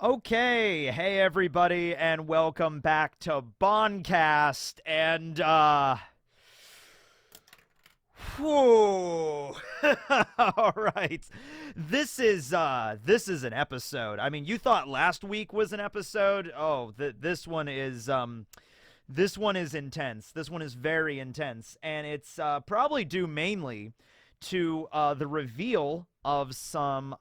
Okay, hey everybody, and welcome back to BANKAST, and whew. All right. This is an episode. I mean, you thought last week was an episode? Oh, this one is intense. This one is very intense, and it's probably due mainly to the reveal of some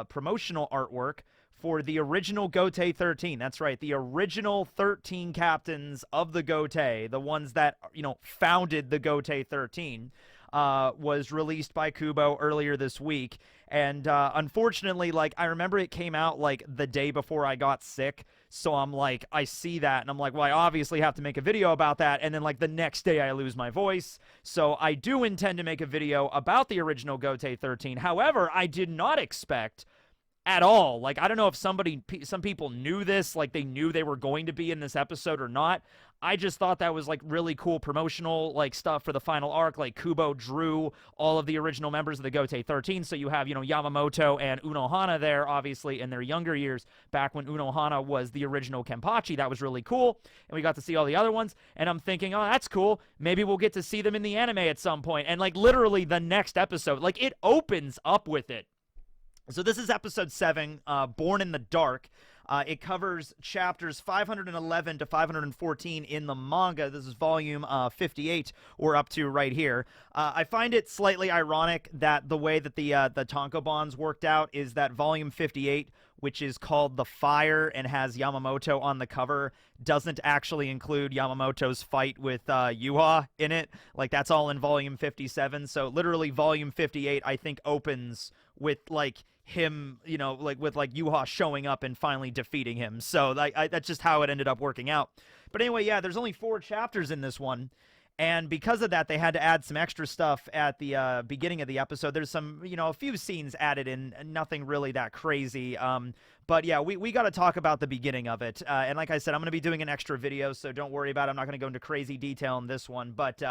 promotional artwork for the original Gotei 13. That's right, the original 13 captains of the Gotei, the ones that, founded the Gotei 13, was released by Kubo earlier this week. And unfortunately, I remember it came out, the day before I got sick. So I'm like, I see that, and I'm like, well, I obviously have to make a video about that. And then, the next day I lose my voice. So I do intend to make a video about the original Gotei 13. However, I did not expect at all. I don't know if some people knew this, they knew they were going to be in this episode or not. I just thought that was really cool promotional stuff for the final arc. Kubo drew all of the original members of the Gotei 13, so you have, Yamamoto and Unohana there, obviously in their younger years, back when Unohana was the original Kenpachi. That was really cool, and we got to see all the other ones, and I'm thinking, oh, that's cool. Maybe we'll get to see them in the anime at some point. And literally the next episode, it opens up with it. So this is episode 7, Born in the Dark. It covers chapters 511 to 514 in the manga. This is volume 58 we're up to right here. I find it slightly ironic that the way that the tankobons worked out is that volume 58, which is called The Fire and has Yamamoto on the cover, doesn't actually include Yamamoto's fight with Yuha in it. That's all in volume 57. So literally volume 58, I think, opens with him, with Yuha showing up and finally defeating him. So that's just how it ended up working out. But anyway, yeah, there's only 4 chapters in this one. And because of that, they had to add some extra stuff at the beginning of the episode. There's some, a few scenes added in, nothing really that crazy. But yeah, we got to talk about the beginning of it. And like I said, I'm going to be doing an extra video, so don't worry about it. I'm not going to go into crazy detail in this one. But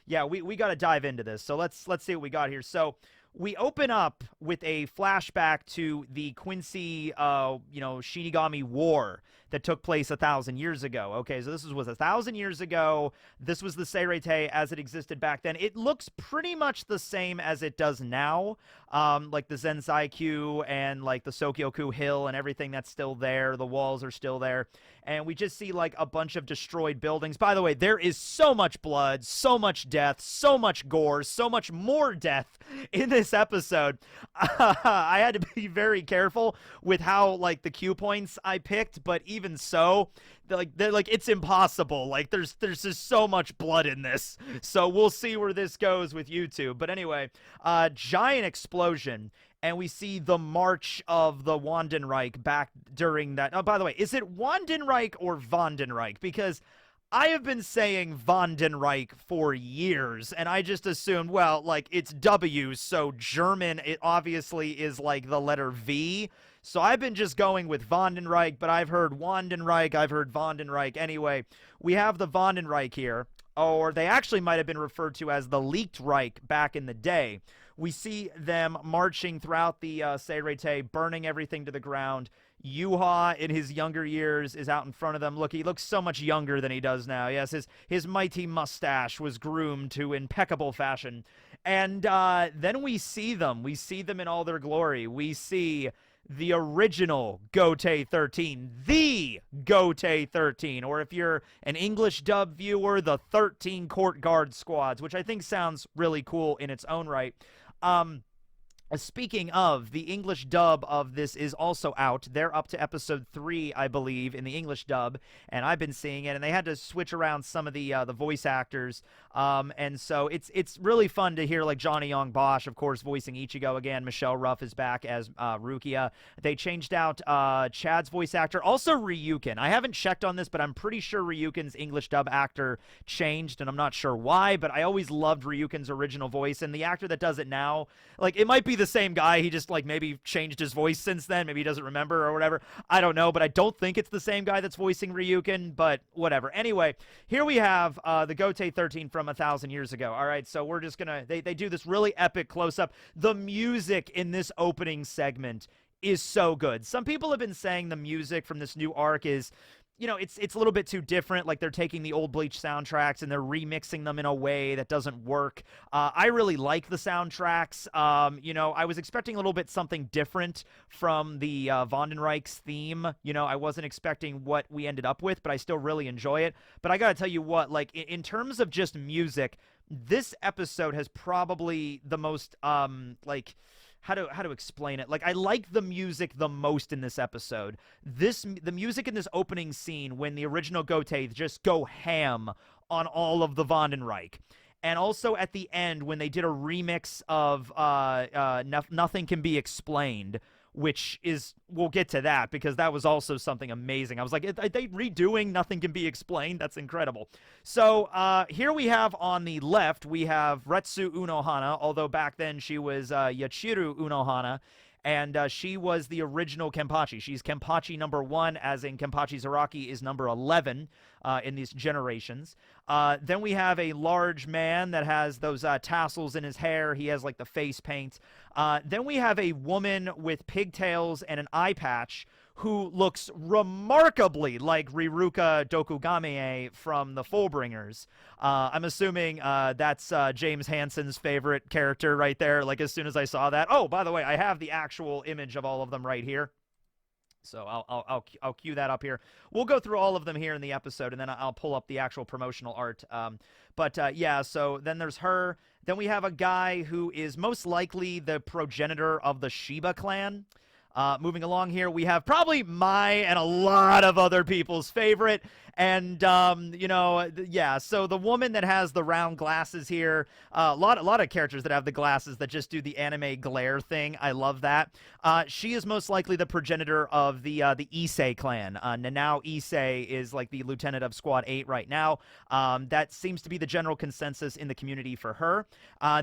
yeah, we got to dive into this. So let's see what we got here. So we open up with a flashback to the Quincy, Shinigami War that took place 1,000 years ago. Okay, so this was 1,000 years ago. This was the Seirete as it existed back then. It looks pretty much the same as it does now. The Zensai-kyu and the Sokyoku Hill and everything that's still there. The walls are still there. And we just see a bunch of destroyed buildings. By the way, there is so much blood, so much death, so much gore, so much more death in this episode. I had to be very careful with how the cue points I picked, but even so, it's impossible. There's just so much blood in this. So we'll see where this goes with YouTube. But anyway, giant explosion. And we see the march of the Wandenreich back during that. Oh, by the way, is it Wandenreich or Vondenreich? Because I have been saying Vondenreich for years, and I just assumed, well, it's W, so German, it obviously is the letter V. So I've been just going with Vondenreich, but I've heard Wandenreich, I've heard Vondenreich. Anyway, we have the Vondenreich here, or they actually might have been referred to as the Leaked Reich back in the day. We see them marching throughout the Seirete, burning everything to the ground. Yuha, in his younger years, is out in front of them. Look, he looks so much younger than he does now. Yes, his mighty mustache was groomed to impeccable fashion. And then we see them. We see them in all their glory. We see the original Gotei 13, the Gotei 13, or if you're an English dub viewer, the 13 Court Guard Squads, which I think sounds really cool in its own right. Speaking of, the English dub of this is also out. They're up to episode 3, I believe, in the English dub, and I've been seeing it, and they had to switch around some of the voice actors, and so it's really fun to hear, Johnny Young Bosch, of course, voicing Ichigo again. Michelle Ruff is back as Rukia. They changed out Chad's voice actor, also Ryukin. I haven't checked on this, but I'm pretty sure Ryukin's English dub actor changed, and I'm not sure why, but I always loved Ryukin's original voice, and the actor that does it now, it might be the same guy. He just maybe changed his voice since then. Maybe he doesn't remember or whatever. I don't know, but I don't think it's the same guy that's voicing Ryukin, but whatever. Anyway, here we have the Gotei 13 from 1,000 years ago. All right, so we're just gonna, they do this really epic close-up. The music in this opening segment is so good. Some people have been saying the music from this new arc is, it's a little bit too different. Like they're taking the old Bleach soundtracks and they're remixing them in a way that doesn't work. I really like the soundtracks. I was expecting a little bit something different from the Vondenreich's theme. I wasn't expecting what we ended up with, but I still really enjoy it. But I gotta tell you what, like in terms of just music, this episode has probably the most like how to explain it. Like I like the music the most in this episode. The music in this opening scene when the original Gotei just go ham on all of the Vondenreich. And also at the end when they did a remix of Nothing Can Be Explained, which is, we'll get to that because that was also something amazing. I was like, are they redoing Nothing Can Be Explained? That's incredible. So here we have on the left, we have Retsu Unohana, although back then she was Yachiru Unohana, and she was the original Kenpachi. She's Kenpachi number 1, as in Kenpachi Zaraki is number 11 in these generations. Then we have a large man that has those tassels in his hair. He has like the face paint. Then we have a woman with pigtails and an eye patch who looks remarkably like Riruka Dokugame from the Fullbringers. I'm assuming that's James Hansen's favorite character right there. Like as soon as I saw that. Oh, by the way, I have the actual image of all of them right here. So I'll cue that up here. We'll go through all of them here in the episode, and then I'll pull up the actual promotional art. Yeah, so then there's her. Then we have a guy who is most likely the progenitor of the Shiba clan. Moving along here, we have probably my and a lot of other people's favorite. And, yeah, so the woman that has the round glasses here, a lot of characters that have the glasses that just do the anime glare thing. I love that. She is most likely the progenitor of the Issei clan. Nanao Issei is like the lieutenant of Squad 8 right now. That seems to be the general consensus in the community for her.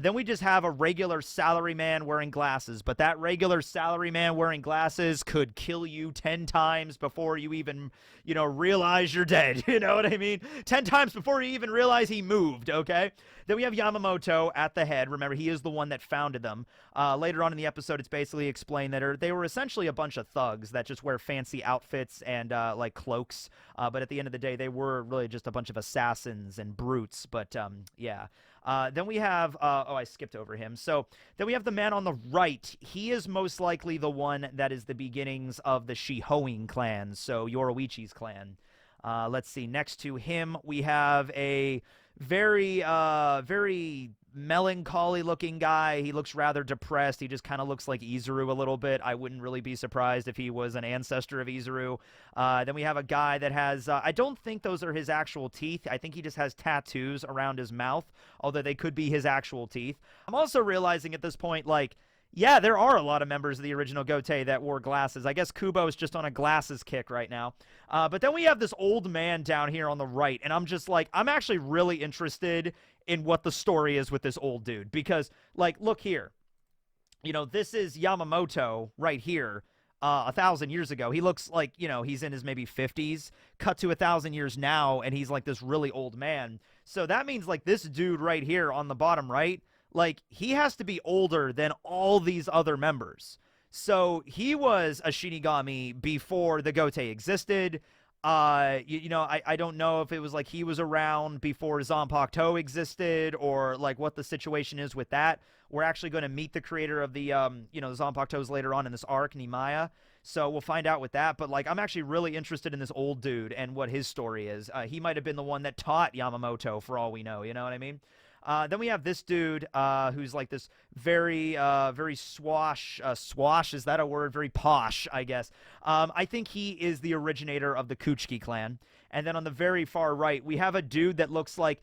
Then we just have a regular salaryman wearing glasses, but that regular salaryman wearing glasses could kill you 10 times before you even, realize you're dead. You know what I mean? 10 times before you even realize he moved, okay? Then we have Yamamoto at the head. Remember, he is the one that founded them. Later on in the episode, it's basically explained that they were essentially a bunch of thugs that just wear fancy outfits and, like, cloaks. But at the end of the day, they were really just a bunch of assassins and brutes. But, yeah. Then we have, I skipped over him. So then we have the man on the right. He is most likely the one that is the beginnings of the Shihoin clan, so Yoroichi's clan. Let's see. Next to him, we have a very melancholy-looking guy. He looks rather depressed. He just kind of looks like Izuru a little bit. I wouldn't really be surprised if he was an ancestor of Izuru. Then we have a guy that has, I don't think those are his actual teeth. I think he just has tattoos around his mouth, although they could be his actual teeth. I'm also realizing at this point, like, yeah, there are a lot of members of the original Gotei that wore glasses. I guess Kubo is just on a glasses kick right now. But then we have this old man down here on the right, and I'm just like, I'm actually really interested in what the story is with this old dude. Because, like, look here. This is Yamamoto right here. 1,000 years ago. He looks like, he's in his maybe 50s. Cut to 1,000 years now, and he's like this really old man. So that means, like, this dude right here on the bottom right, like, he has to be older than all these other members. So he was a Shinigami before the Gotei existed. I don't know if it was like he was around before Zanpakuto existed or like what the situation is with that. We're actually going to meet the creator of the, Zanpakutos later on in this arc, Nimaya. So we'll find out with that. But, like, I'm actually really interested in this old dude and what his story is. He might have been the one that taught Yamamoto for all we know. You know what I mean? Then we have this dude who's like this very swash, is that a word? Very posh, I guess. I think he is the originator of the Kuchiki clan. And then on the very far right, we have a dude that looks like,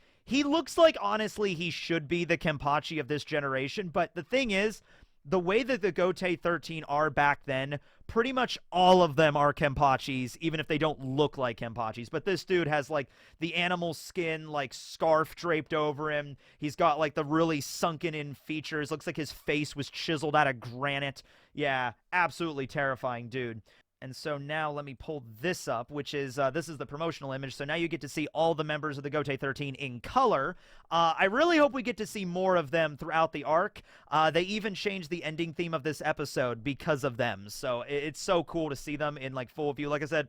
honestly, he should be the Kenpachi of this generation. But the thing is, the way that the Gotei 13 are back then, pretty much all of them are Kenpachis, even if they don't look like Kenpachis. But this dude has, like, the animal skin, like, scarf draped over him. He's got, like, the really sunken-in features. Looks like his face was chiseled out of granite. Yeah, absolutely terrifying dude. And so now let me pull this up, which is, this is the promotional image. So now you get to see all the members of the Gotei 13 in color. I really hope we get to see more of them throughout the arc. They even changed the ending theme of this episode because of them. So it's so cool to see them in like full view. Like I said,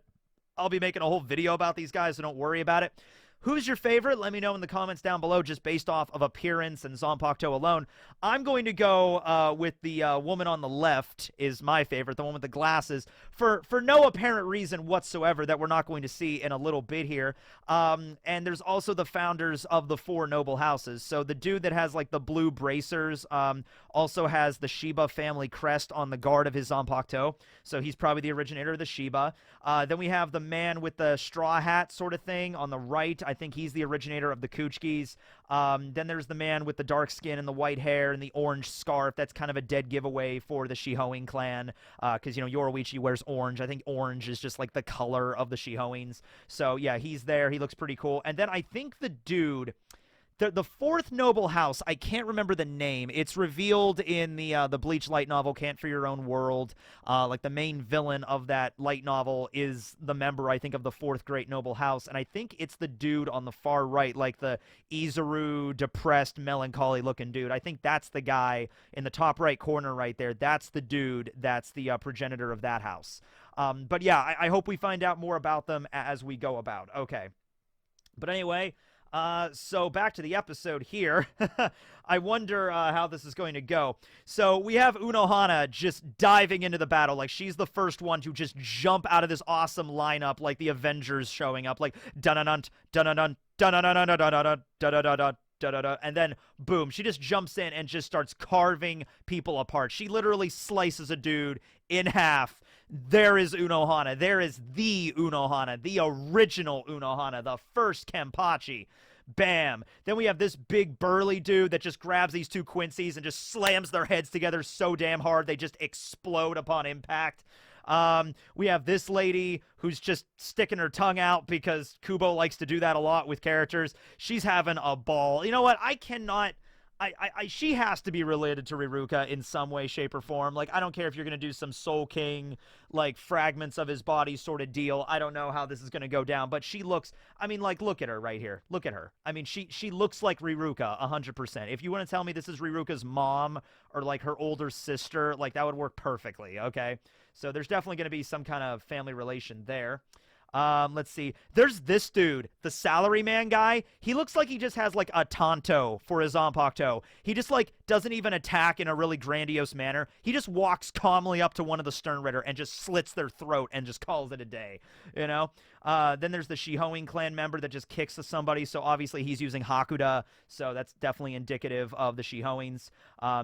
I'll be making a whole video about these guys, so don't worry about it. Who's your favorite? Let me know in the comments down below, just based off of appearance and Zanpakuto alone. I'm going to go with the woman on the left is my favorite, the one with the glasses, for no apparent reason whatsoever that we're not going to see in a little bit here. And there's also the founders of the 4 noble houses. So the dude that has like the blue bracers also has the Shiba family crest on the guard of his Zanpakuto. So he's probably the originator of the Shiba. Then we have the man with the straw hat sort of thing on the right. I think he's the originator of the Kuchikis. Then there's the man with the dark skin and the white hair and the orange scarf. That's kind of a dead giveaway for the Shihoin clan, because, you know, Yoruichi wears orange. I think orange is just like the color of the Shihoins. So, yeah, he's there. He looks pretty cool. And then I think the dude... The 4th noble house, I can't remember the name. It's revealed in the Bleach light novel, Can't For Your Own World. Like, the main villain of that light novel is the member, I think, of the 4th great noble house. And I think it's the dude on the far right, like the Izuru, depressed, melancholy-looking dude. I think that's the guy in the top right corner right there. That's the dude that's the progenitor of that house. But, yeah, I hope we find out more about them as we go about. Okay. But anyway... so back to the episode here. I wonder how this is going to go. So we have Unohana just diving into the battle. Like, she's the first one to just jump out of this awesome lineup, like the Avengers showing up, like dun-dun-dun, dun-dun-dun, dun-dun-dun, dun-dun-dun, dun-dun-dun, da-da-da, and then boom, she just jumps in and just starts carving people apart. She literally slices a dude in half. There is Unohana. There is the Unohana, the original Unohana, the first Kenpachi. Bam. Then we have this big burly dude that just grabs these 2 Quincy's and just slams their heads together so damn hard they just explode upon impact. We have this lady who's just sticking her tongue out because Kubo likes to do that a lot with characters. She's having a ball. You know what? I cannot... she has to be related to Riruka in some way, shape, or form. Like, I don't care if you're going to do some Soul King, like, fragments of his body sort of deal. I don't know how this is going to go down, but she looks, I mean, like, look at her right here. Look at her. I mean, she looks like Riruka 100%. If you want to tell me this is Riruka's mom or, like, her older sister, like, that would work perfectly, okay? So there's definitely going to be some kind of family relation there. Let's see. There's this dude, the salaryman guy. He looks like he just has, like, a Tonto for his Zanpakuto. He just, like, doesn't even attack in a really grandiose manner. He just walks calmly up to one of the Sternritter and just slits their throat and just calls it a day, you know? Then there's the Shihoin clan member that just kicks somebody, so obviously he's using Hakuda, so that's definitely indicative of the Shihoins.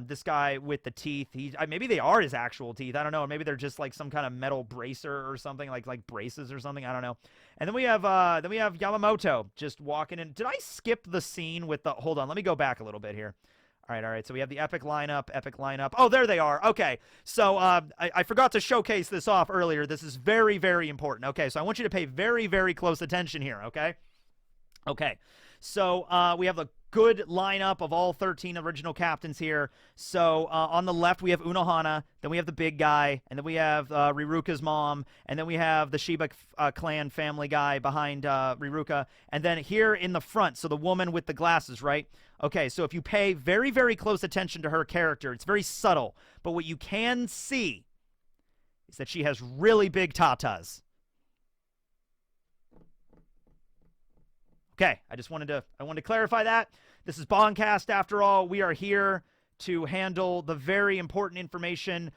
This guy with the teeth, maybe they are his actual teeth, I don't know, maybe they're just like some kind of metal bracer or something, like braces or something, I don't know. And then we have Yamamoto just walking in. Did I skip the scene with the, hold on, let me go back a little bit here. All right, so we have the epic lineup. Oh, there they are. Okay, so I forgot to showcase this off earlier. This is very, very important. Okay, so I want you to pay very, very close attention here, okay? Okay, so we have the good lineup of all 13 original captains here. So on the left, we have Unohana, then we have the big guy, and then we have Riruka's mom, and then we have the Shiba clan family guy behind Riruka, and then here in the front, so the woman with the glasses, right? Okay, so if you pay very, very close attention to her character, it's very subtle, but what you can see is that she has really big tatas. Okay, I wanted to clarify that. This is BANKAST after all. We are here to handle the very important information.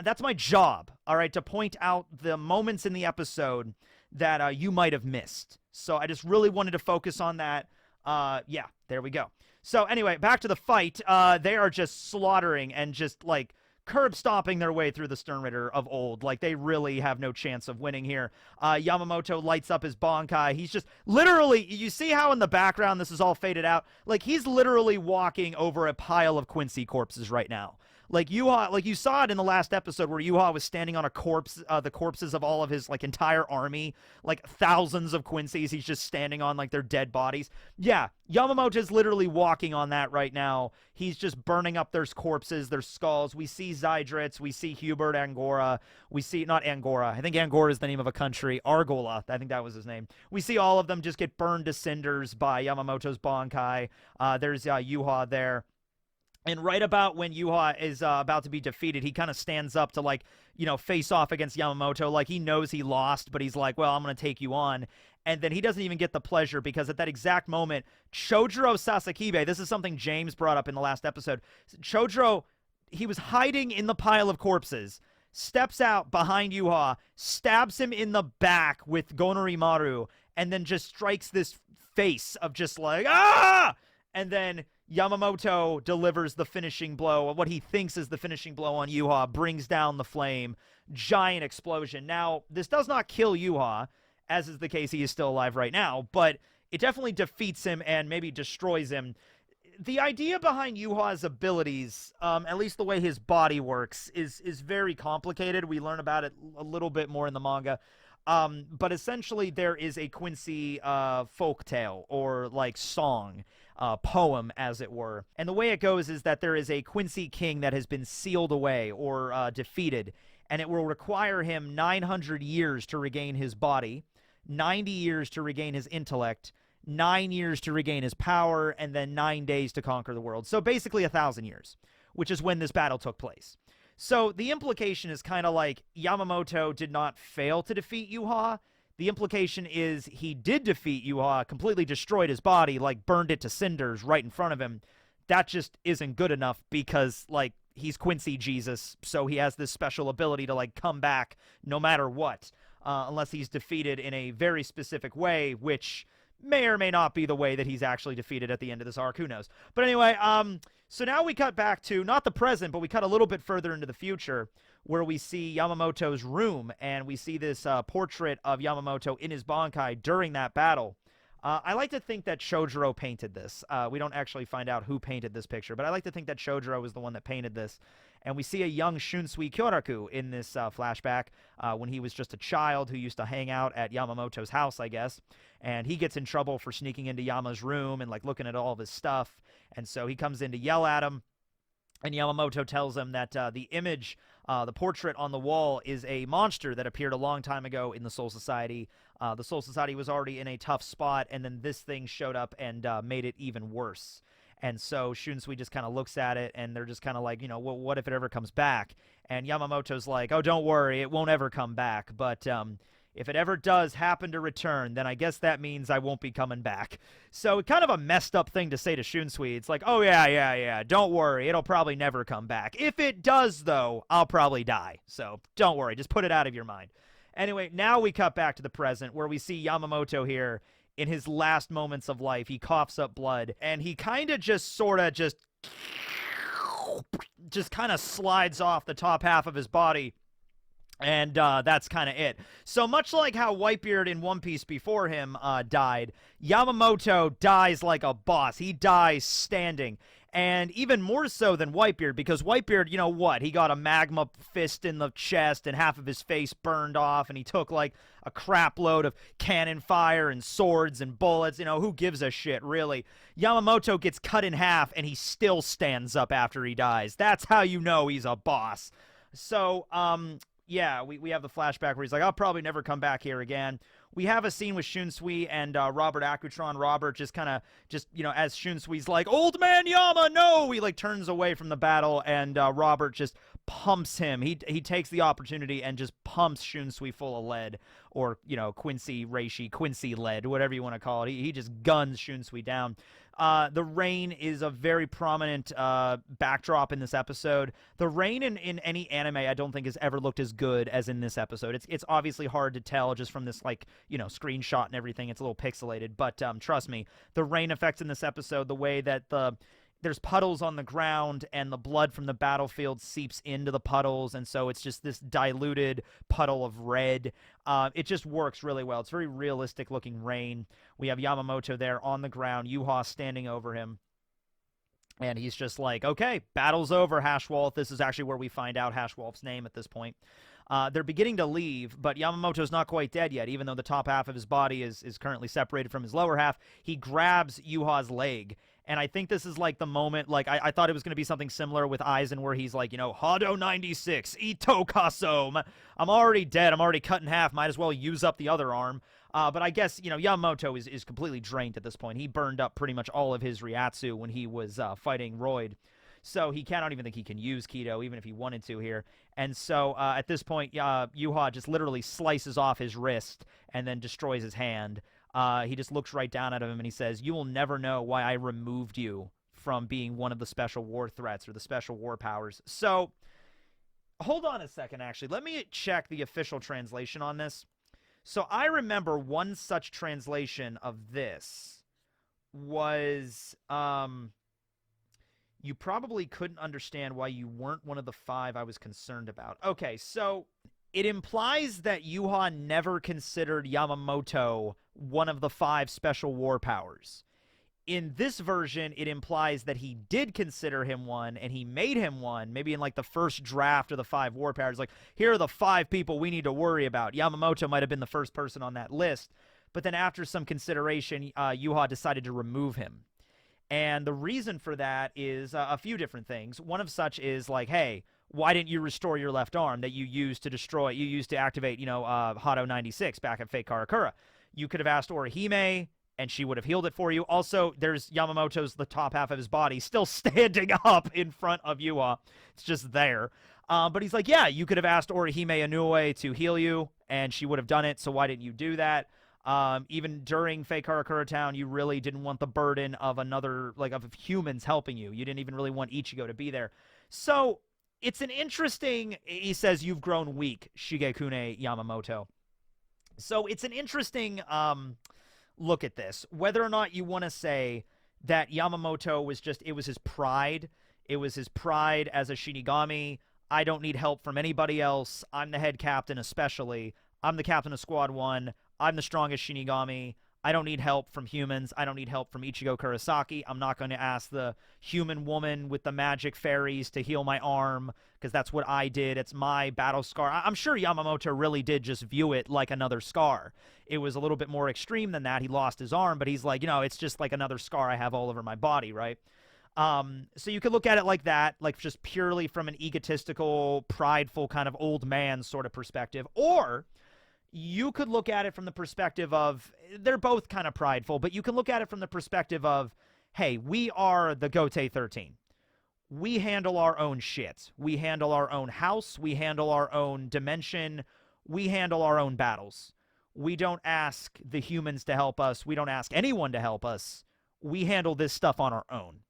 That's my job, all right, to point out the moments in the episode that you might have missed. So I just really wanted to focus on that. Yeah, there we go. So anyway, back to the fight. They are just slaughtering and just like curb stomping their way through the Sternritter of old. Like, they really have no chance of winning here. Yamamoto lights up his Bankai. He's just literally, you see how in the background this is all faded out? Like, he's literally walking over a pile of Quincy corpses right now. Like Yuha, like you saw it in the last episode where Yuha was standing on a corpse, the corpses of all of his like entire army, like thousands of Quincy's. He's just standing on like their dead bodies. Yeah, Yamamoto's literally walking on that right now. He's just burning up their corpses, their skulls. We see Zydritz, we see Hubert Angora, we see, not Angora, I think Angora is the name of a country, Argola, I think that was his name. We see all of them just get burned to cinders by Yamamoto's Bankai. There's Yuha there. And right about when Yuha is about to be defeated, he kind of stands up to, like, you know, face off against Yamamoto. Like, he knows he lost, but he's like, well, I'm going to take you on. And then he doesn't even get the pleasure because at that exact moment, Chojuro Sasakibe, this is something James brought up in the last episode. Chojuro, he was hiding in the pile of corpses, steps out behind Yuha, stabs him in the back with Gonorimaru, and then just strikes this face of just like, ah! And then Yamamoto delivers the finishing blow, what he thinks is the finishing blow on Yuha, brings down the flame, giant explosion. Now, this does not kill Yuha, as is the case, he is still alive right now, but it definitely defeats him and maybe destroys him. The idea behind Yuha's abilities, at least the way his body works, is very complicated. We learn about it a little bit more in the manga. But essentially there is a Quincy folktale, or like song, poem, as it were. And the way it goes is that there is a Quincy king that has been sealed away or defeated, and it will require him 900 years to regain his body, 90 years to regain his intellect, 9 years to regain his power, and then 9 days to conquer the world. So basically 1,000 years, which is when this battle took place. So the implication is kind of like Yamamoto did not fail to defeat Yuha. The implication is he did defeat Yuha, completely destroyed his body, like burned it to cinders right in front of him. That just isn't good enough because, like, he's Quincy Jesus, so he has this special ability to, like, come back no matter what, unless he's defeated in a very specific way, which may or may not be the way that he's actually defeated at the end of this arc. Who knows? But anyway, so now we cut back to, not the present, but we cut a little bit further into the future, where we see Yamamoto's room, and we see this portrait of Yamamoto in his Bankai during that battle. I like to think that Chojuro painted this. We don't actually find out who painted this picture, but I like to think that Chojuro was the one that painted this. And we see a young Shunsui Kyoraku in this flashback when he was just a child who used to hang out at Yamamoto's house, I guess. And he gets in trouble for sneaking into Yama's room and, like, looking at all of his stuff. And so he comes in to yell at him. And Yamamoto tells him that the image, the portrait on the wall, is a monster that appeared a long time ago in the Soul Society. The Soul Society was already in a tough spot, and then this thing showed up and made it even worse. And so Shunsui just kind of looks at it, and they're just kind of like, you know, well, what if it ever comes back? And Yamamoto's like, oh, don't worry, it won't ever come back. But if it ever does happen to return, then I guess that means I won't be coming back. So kind of a messed up thing to say to Shunsui. It's like, oh, yeah, don't worry, it'll probably never come back. If it does, though, I'll probably die. So don't worry, just put it out of your mind. Anyway, now we cut back to the present, where we see Yamamoto here in his last moments of life. He coughs up blood, and he kind of just sort of just kind of slides off the top half of his body. And that's kind of it. So much like how Whitebeard in One Piece before him died, Yamamoto dies like a boss. He dies standing. And even more so than Whitebeard, because Whitebeard, you know what? He got a magma fist in the chest and half of his face burned off, and he took like a crap load of cannon fire and swords and bullets. You know, who gives a shit, really? Yamamoto gets cut in half, and he still stands up after he dies. That's how you know he's a boss. So, yeah, we have the flashback where he's like, I'll probably never come back here again. We have a scene with Shunsui and Robert Akutron. Robert just kind of, you know, as Shunsui's like, old man Yama, no! He, like, turns away from the battle, and Robert just pumps him. He takes the opportunity and just pumps Shunsui full of lead, or, you know, Quincy Reishi, Quincy lead, whatever you want to call it. He just guns Shunsui down. The rain is a very prominent backdrop in this episode. The rain in any anime, I don't think, has ever looked as good as in this episode. It's obviously hard to tell just from this, like, you know, screenshot and everything. It's a little pixelated, but trust me, the rain effects in this episode, the way that there's puddles on the ground and the blood from the battlefield seeps into the puddles, and so it's just this diluted puddle of red. It just works really well. It's very realistic looking rain. We have Yamamoto there on the ground, Yuha standing over him. And he's just like, okay, battle's over, Hashwolf. This is actually where we find out Hashwolf's name at this point. They're beginning to leave, but Yamamoto's not quite dead yet, even though the top half of his body is currently separated from his lower half. He grabs Yuha's leg, and I think this is like the moment, like, I thought it was going to be something similar with Aizen, where he's like, Hado 96, Ito Kaso, I'm already dead, I'm already cut in half, might as well use up the other arm. But I guess, Yamamoto is completely drained at this point. He burned up pretty much all of his Ryatsu when he was fighting Royd. So I don't even think he can use Kido, even if he wanted to here. And so at this point, Yuha just literally slices off his wrist and then destroys his hand. He just looks right down at him and he says, "You will never know why I removed you from being one of the special war threats or the special war powers." So hold on a second, actually. Let me check the official translation on this. So I remember one such translation of this was, you probably couldn't understand why you weren't one of the 5 I was concerned about. Okay, so it implies that Yuha never considered Yamamoto one of the 5 special war powers. In this version, it implies that he did consider him one, and he made him one, maybe in like the first draft of the 5 war powers. Like, here are the 5 people we need to worry about. Yamamoto might have been the first person on that list, but then after some consideration, Yuha decided to remove him. And the reason for that is a few different things. One of such is like, hey, why didn't you restore your left arm that you used to activate, Hado 96 back at Fake Karakura? You could have asked Orihime, and she would have healed it for you. Also, there's Yamamoto's, the top half of his body, still standing up in front of Yuha. It's just there. But he's like, yeah, you could have asked Orihime Inoue to heal you, and she would have done it, so why didn't you do that? Even during Fake Karakura Town, you really didn't want the burden of of humans helping you. You didn't even really want Ichigo to be there. So it's an interesting, he says, you've grown weak, Shigekune Yamamoto. So it's an interesting look at this. Whether or not you want to say that Yamamoto was it was his pride. It was his pride as a Shinigami. I don't need help from anybody else. I'm the head captain especially. I'm the captain of Squad 1. I'm the strongest Shinigami. I don't need help from humans. I don't need help from Ichigo Kurosaki. I'm not going to ask the human woman with the magic fairies to heal my arm, because that's what I did. It's my battle scar. I'm sure Yamamoto really did just view it like another scar. It was a little bit more extreme than that. He lost his arm, but he's like, it's just like another scar I have all over my body, right? So you could look at it like that, like just purely from an egotistical, prideful kind of old man sort of perspective. Or you could look at it from the perspective of, they're both kind of prideful, but you can look at it from the perspective of, hey, we are the Gotei 13. We handle our own shit. We handle our own house. We handle our own dimension. We handle our own battles. We don't ask the humans to help us. We don't ask anyone to help us. We handle this stuff on our own,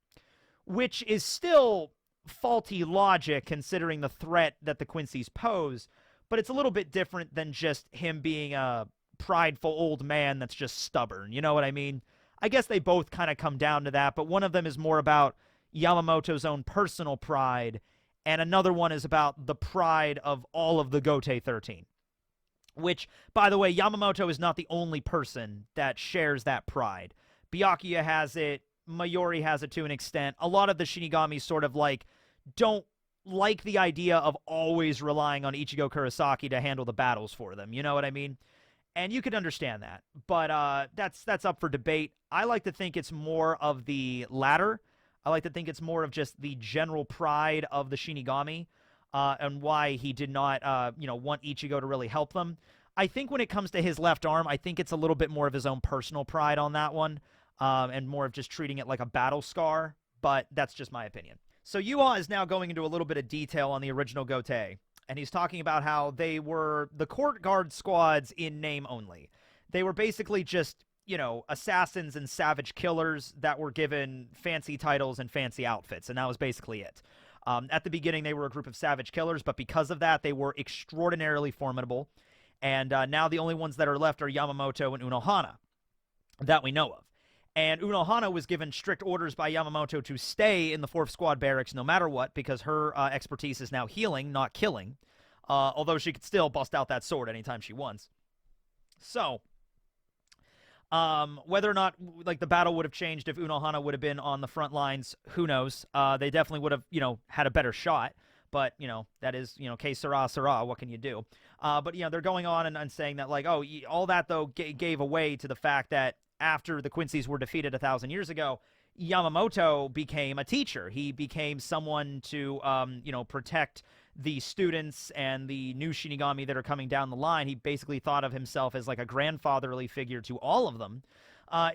which is still faulty logic considering the threat that the Quincy's pose. But it's a little bit different than just him being a prideful old man that's just stubborn. You know what I mean? I guess they both kind of come down to that, but one of them is more about Yamamoto's own personal pride, and another one is about the pride of all of the Gotei 13. Which, by the way, Yamamoto is not the only person that shares that pride. Byakuya has it, Mayuri has it to an extent. A lot of the Shinigamis sort of don't like the idea of always relying on Ichigo Kurosaki to handle the battles for them. You know what I mean? And you could understand that. But that's up for debate. I like to think it's more of the latter. I like to think it's more of just the general pride of the Shinigami and why he did not, want Ichigo to really help them. I think when it comes to his left arm, I think it's a little bit more of his own personal pride on that one and more of just treating it like a battle scar. But that's just my opinion. So Yuha is now going into a little bit of detail on the original Gotei, and he's talking about how they were the court guard squads in name only. They were basically just, assassins and savage killers that were given fancy titles and fancy outfits, and that was basically it. At the beginning, they were a group of savage killers, but because of that, they were extraordinarily formidable, and now the only ones that are left are Yamamoto and Unohana that we know of. And Unohana was given strict orders by Yamamoto to stay in the 4th Squad barracks no matter what, because her expertise is now healing, not killing, although she could still bust out that sword anytime she wants. So, Whether or not like the battle would have changed if Unohana would have been on the front lines, who knows? They definitely would have, had a better shot. But, that is, que sera, sera, what can you do? But, they're going on and saying that, like, oh, all that, though, gave away to the fact that after the Quincy's were defeated 1,000 years ago, Yamamoto became a teacher. He became someone to, protect the students and the new Shinigami that are coming down the line. He basically thought of himself as like a grandfatherly figure to all of them.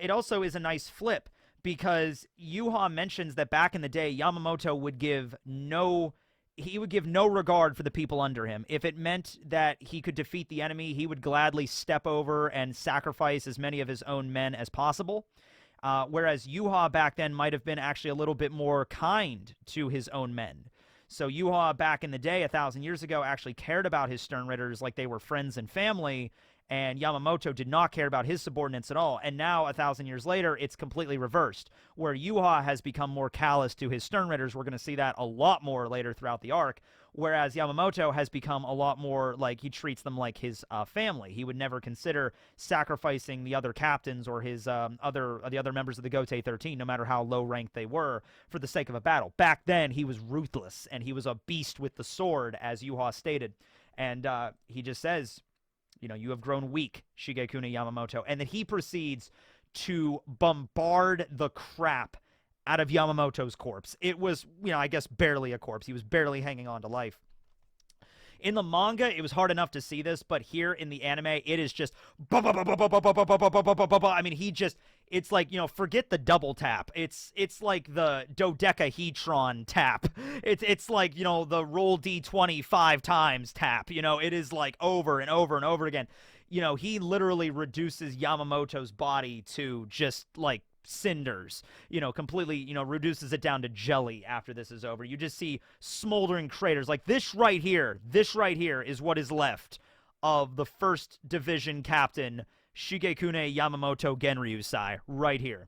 It also is a nice flip because Yuha mentions that back in the day, Yamamoto would give no regard for the people under him. If it meant that he could defeat the enemy, he would gladly step over and sacrifice as many of his own men as possible. Whereas Yuha back then might have been actually a little bit more kind to his own men. So Yuha back in the day, 1,000 years ago, actually cared about his Sternritters like they were friends and family, and Yamamoto did not care about his subordinates at all. And now, 1,000 years later, it's completely reversed, where Yuha has become more callous to his Sternritters. We're going to see that a lot more later throughout the arc, whereas Yamamoto has become a lot more like he treats them like his family. He would never consider sacrificing the other captains or his the other members of the Gotei 13, no matter how low ranked they were, for the sake of a battle. Back then, he was ruthless, and he was a beast with the sword, as Yuha stated. And he just says, you have grown weak, Shigekune Yamamoto. And then he proceeds to bombard the crap out of Yamamoto's corpse. It was, I guess barely a corpse. He was barely hanging on to life. In the manga, it was hard enough to see this, but here in the anime, it is just I mean, it's like, forget the double tap. It's like the dodecahedron tap. It's like, the roll D20 5 times tap. It is like over and over and over again. He literally reduces Yamamoto's body to just like cinders, completely, reduces it down to jelly after this is over. You just see smoldering craters. Like this right here is what is left of the 1st Division Captain Shigekune Yamamoto Genryusai right here.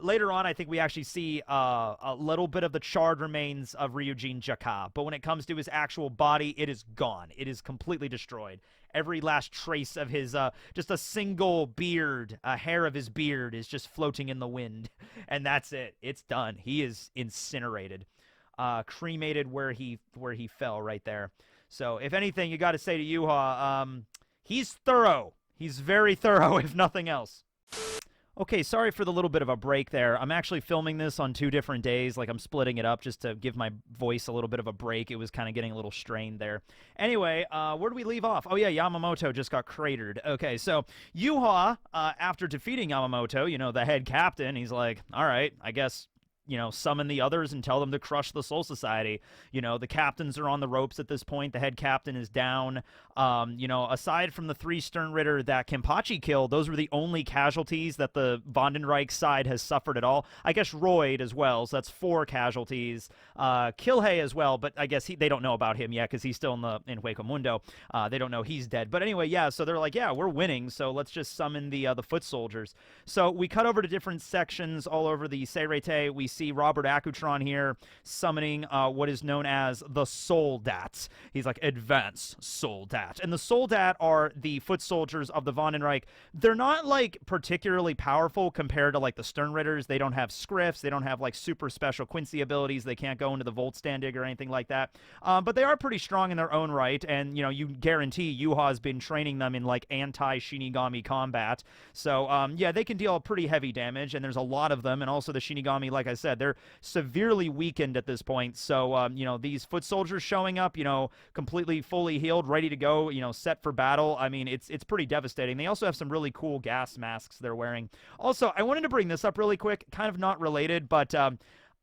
Later on, I think we actually see a little bit of the charred remains of Ryujin Jaka, but when it comes to his actual body, it is gone. It is completely destroyed. Every last trace of his, just a single beard, a hair of his beard is just floating in the wind, and that's it. It's done. He is incinerated, cremated where he fell right there. So, if anything, you got to say to Yuha, he's thorough. He's very thorough, if nothing else. Okay, sorry for the little bit of a break there. I'm actually filming this on 2 different days. Like, I'm splitting it up just to give my voice a little bit of a break. It was kind of getting a little strained there. Anyway, where do we leave off? Oh, yeah, Yamamoto just got cratered. Okay, so Yuha, after defeating Yamamoto, the head captain, he's like, all right, I guess, summon the others and tell them to crush the Soul Society. The captains are on the ropes at this point. The head captain is down. Aside from the 3 Sternritter that Kenpachi killed, those were the only casualties that the Vandenreich side has suffered at all. I guess Royd as well, so that's 4 casualties. Kilhei as well, but I guess they don't know about him yet because he's still in Hueco Mundo. They don't know he's dead. But anyway, yeah, so they're like, yeah, we're winning, so let's just summon the foot soldiers. So we cut over to different sections all over the Seirete. We see Robert Akutron here summoning what is known as the Soldat. He's like, advance Soldat. And the Soldat are the foot soldiers of the Vandenreich. They're not like particularly powerful compared to like the Sternritters. They don't have scrifts. They don't have like super special Quincy abilities. They can't go into the Volt Standig or anything like that. But they are pretty strong in their own right. And, you guarantee Yuha's been training them in like anti-Shinigami combat. So, yeah, they can deal pretty heavy damage. And there's a lot of them. And also the Shinigami, like I said, they're severely weakened at this point. So, these foot soldiers showing up, completely fully healed, ready to go, set for battle. I mean, it's pretty devastating. They also have some really cool gas masks they're wearing. Also, I wanted to bring this up really quick, kind of not related, but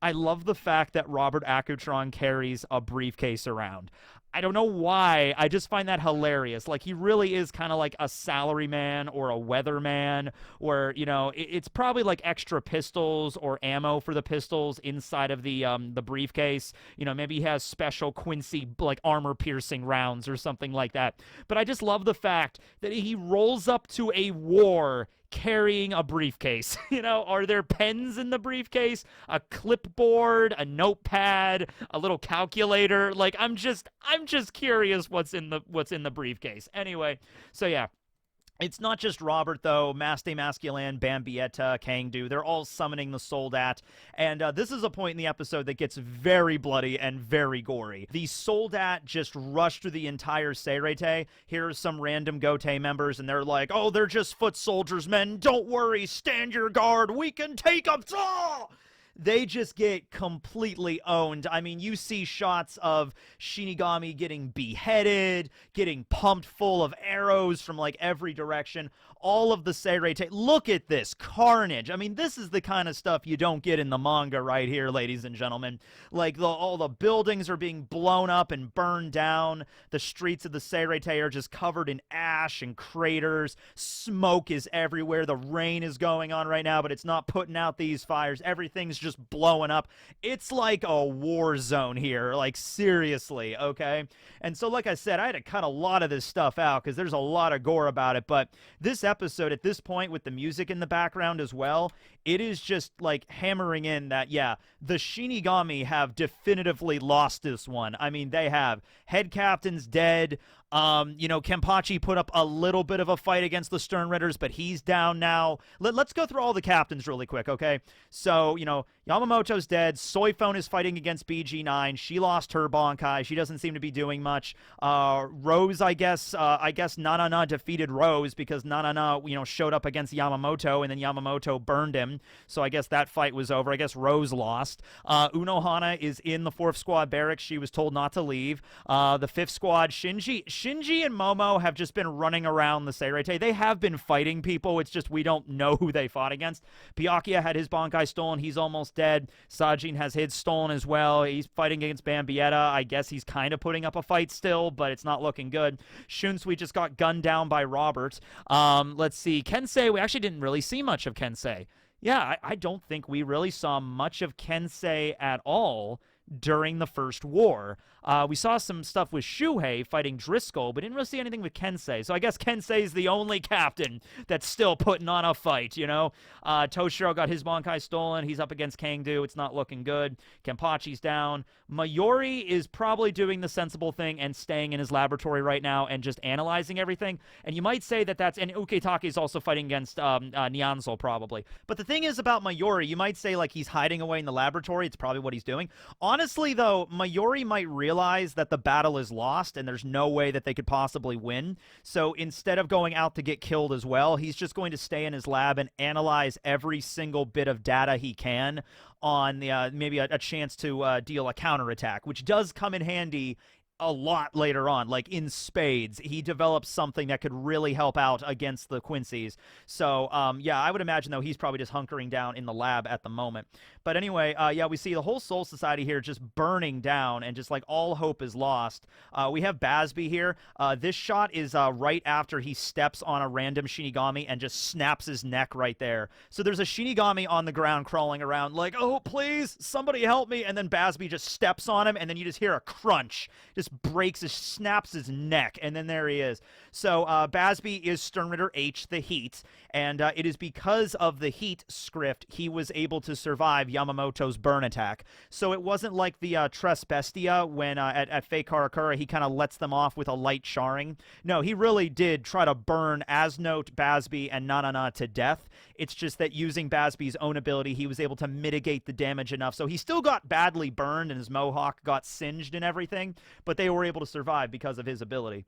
I love the fact that Robert Akutron carries a briefcase around. I don't know why. I just find that hilarious. Like, he really is kind of like a salaryman or a weatherman, where, it's probably like extra pistols or ammo for the pistols inside of the briefcase. Maybe he has special Quincy, like, armor-piercing rounds or something like that. But I just love the fact that he rolls up to a war carrying a briefcase. Are there pens in the briefcase? A clipboard, a notepad, a little calculator? Like, I'm just curious what's in the briefcase. Anyway, so yeah. It's not just Robert, though. Maste Masculine, Bambietta, Kangdu, they're all summoning the Soldat. And this is a point in the episode that gets very bloody and very gory. The Soldat just rush through the entire Seirete. Here are some random Gotei members, and they're like, oh, they're just foot soldiers, men. Don't worry. Stand your guard. We can take them. They just get completely owned. I mean, you see shots of Shinigami getting beheaded, getting pumped full of arrows from like every direction. All of the Seirete. Look at this carnage. I mean, this is the kind of stuff you don't get in the manga right here, ladies and gentlemen. Like, all the buildings are being blown up and burned down. The streets of the Seirete are just covered in ash and craters. Smoke is everywhere. The rain is going on right now, but it's not putting out these fires. Everything's just blowing up. It's like a war zone here. Like, seriously, okay? And so, like I said, I had to cut a lot of this stuff out because there's a lot of gore about it, but this episode at this point with the music in the background as well, it is just like hammering in that, yeah, the Shinigami have definitively lost this one. I mean, they have. Head captain's dead. You know, Kenpachi put up a little bit of a fight against the Sternritters, but he's down now. Let's go through all the captains really quick, okay? So, you know, Yamamoto's dead. Soifone is fighting against BG9. She lost her Bankai. She doesn't seem to be doing much. Rose, I guess Nanana defeated Rose because Nanana, you know, showed up against Yamamoto, and then Yamamoto burned him. So I guess that fight was over. I guess Rose lost. Unohana is in the 4th Squad barracks. She was told not to leave. The 5th Squad, Shinji and Momo have just been running around the Seirete. They have been fighting people. It's just we don't know who they fought against. Byakuya had his Bankai stolen. He's almost dead. Sajin has his stolen as well. He's fighting against Bambietta. I guess he's kind of putting up a fight still, but it's not looking good. Shunsui just got gunned down by Robert. Let's see. Kensei, we actually didn't really see much of Kensei. Yeah, I don't think we really saw much of Kensei at all during the first war. We saw some stuff with Shuhei fighting Driscoll, but didn't really see anything with Kensei. So I guess Kensei's the only captain that's still putting on a fight, you know? Toshiro got his Bankai stolen. He's up against Kangdu. It's not looking good. Kenpachi's down. Mayuri is probably doing the sensible thing and staying in his laboratory right now and just analyzing everything. And you might say that that's... And Uketake is also fighting against Nyanzo, probably. But the thing is about Mayuri, you might say, like, he's hiding away in the laboratory. It's probably what he's doing. Honestly, though, Mayuri might realize that the battle is lost and there's no way that they could possibly win. So instead of going out to get killed as well, he's just going to stay in his lab and analyze every single bit of data he can on the maybe a chance to deal a counterattack, which does come in handy a lot later on, like in spades. He develops something that could really help out against the Quincy's. So, yeah, I would imagine, though, he's probably just hunkering down in the lab at the moment. But anyway, yeah, we see the whole Soul Society here just burning down and just like all hope is lost. We have Basby here. This shot is right after he steps on a random Shinigami and just snaps his neck right there. So there's a Shinigami on the ground crawling around like, oh, please, somebody help me. And then Basby just steps on him, and then you just hear a crunch. Just snaps his neck, and then there he is. So Basby is Sternritter H, the Heat, and it is because of the Heat script he was able to survive Yamamoto's burn attack. So it wasn't like the Tres Bestia when at Fake Karakura he kind of lets them off with a light charring. No, he really did try to burn Asnote, Basby, and Nanana to death. It's just that using Basby's own ability, he was able to mitigate the damage enough. So he still got badly burned and his mohawk got singed and everything, but they were able to survive because of his ability.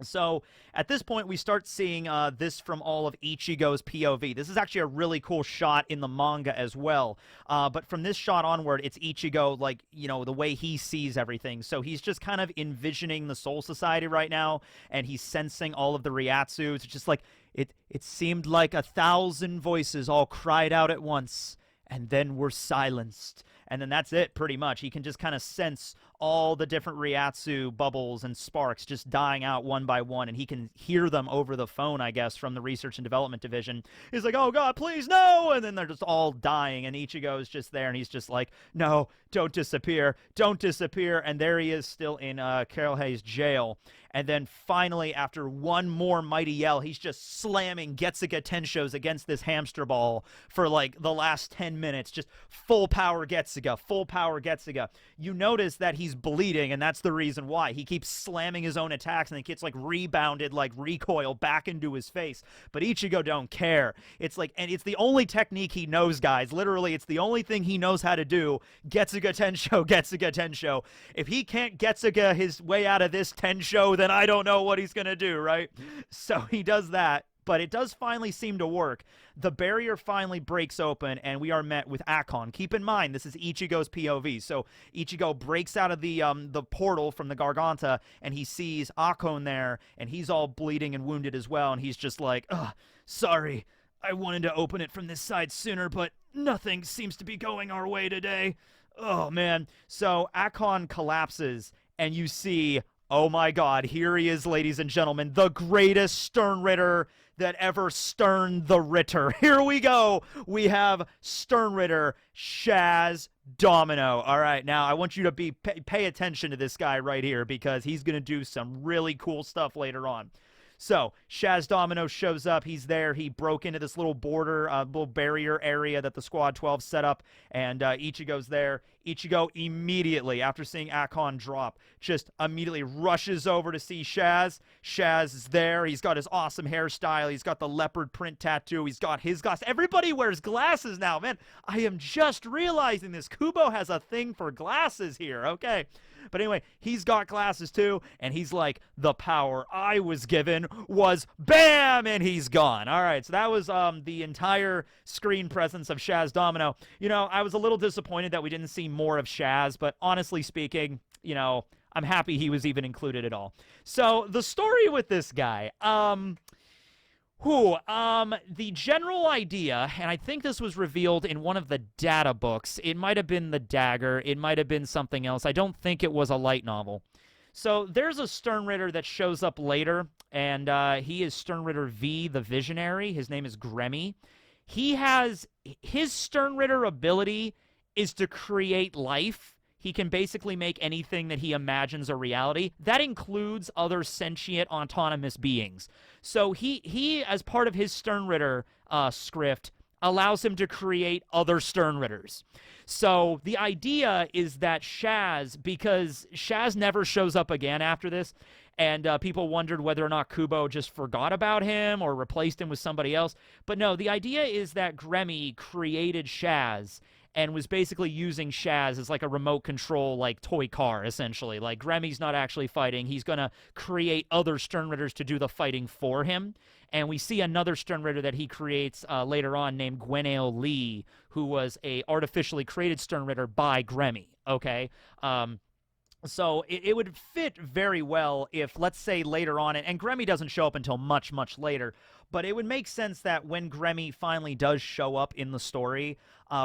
So at this point, we start seeing this from all of Ichigo's POV. This is actually a really cool shot in the manga as well. But from this shot onward, it's Ichigo, like, you know, the way he sees everything. So he's just kind of envisioning the Soul Society right now, and he's sensing all of the Ryatsu. It's just like, it seemed like 1,000 voices all cried out at once, and then were silenced. And then that's it, pretty much. He can just kind of sense all the different Ryatsu bubbles and sparks just dying out one by one, and he can hear them over the phone, I guess, from the Research and Development Division. He's like, oh god, please, no! And then they're just all dying, and Ichigo is just there, and he's just like, no, don't disappear, don't disappear. And there he is still in Karohei's jail. And then finally, after one more mighty yell, he's just slamming Getsuga Tenshos against this hamster ball for like the last 10 minutes. Just full power Getsuga. Getsuga, full power Getsuga. You notice that he's bleeding, and that's the reason why. He keeps slamming his own attacks, and it gets like rebounded, like recoil back into his face. But Ichigo don't care. It's like, and it's the only technique he knows, guys. Literally, it's the only thing he knows how to do. Getsuga Tensho, Getsuga Tensho. If he can't Getsuga his way out of this Tensho, then I don't know what he's gonna do, right? So he does that. But it does finally seem to work. The barrier finally breaks open, and we are met with Akon. Keep in mind, this is Ichigo's POV. So Ichigo breaks out of the portal from the Garganta, and he sees Akon there, and he's all bleeding and wounded as well, and he's just like, ugh, sorry. I wanted to open it from this side sooner, but nothing seems to be going our way today. Oh, man. So Akon collapses, and you see, oh my god, here he is, ladies and gentlemen, the greatest Sternritter that ever sterned the Ritter. Here we go. We have Sternritter, Shaz Domino. All right, now I want you to pay attention to this guy right here because he's going to do some really cool stuff later on. So, Shaz Domino shows up. He's there. He broke into this little border, little barrier area that the Squad 12 set up, and Ichigo's there. Ichigo immediately, after seeing Akon drop, just immediately rushes over to see Shaz. Shaz is there. He's got his awesome hairstyle. He's got the leopard print tattoo. He's got his glasses. Everybody wears glasses now, man. I am just realizing this. Kubo has a thing for glasses here, okay? But anyway, he's got glasses too, and he's like, the power I was given was BAM! And he's gone. All right, so that was the entire screen presence of Shaz Domino. You know, I was a little disappointed that we didn't see more of Shaz, but honestly speaking, you know, I'm happy he was even included at all. So, the story with this guy, the general idea, and I think this was revealed in one of the data books. It might have been the Dagger. It might have been something else. I don't think it was a light novel. So there's a Sternritter that shows up later, and he is Sternritter V, the Visionary. His name is Gremmy. He has, his Sternritter ability is to create life. He can basically make anything that he imagines a reality. That includes other sentient, autonomous beings. So he as part of his Sternritter script, allows him to create other Sternritters. So the idea is that Shaz, because Shaz never shows up again after this, and people wondered whether or not Kubo just forgot about him or replaced him with somebody else. But no, the idea is that Gremmy created Shaz and was basically using Shaz as like a remote control, like, toy car, essentially. Like, Gremmy's not actually fighting. He's going to create other Sternritters to do the fighting for him. And we see another Sternritter that he creates later on named Gwenail Lee, who was a artificially created Sternritter by Gremmy, okay? So it would fit very well if, let's say, later on, and Gremmy doesn't show up until much, much later, but it would make sense that when Gremmy finally does show up in the story,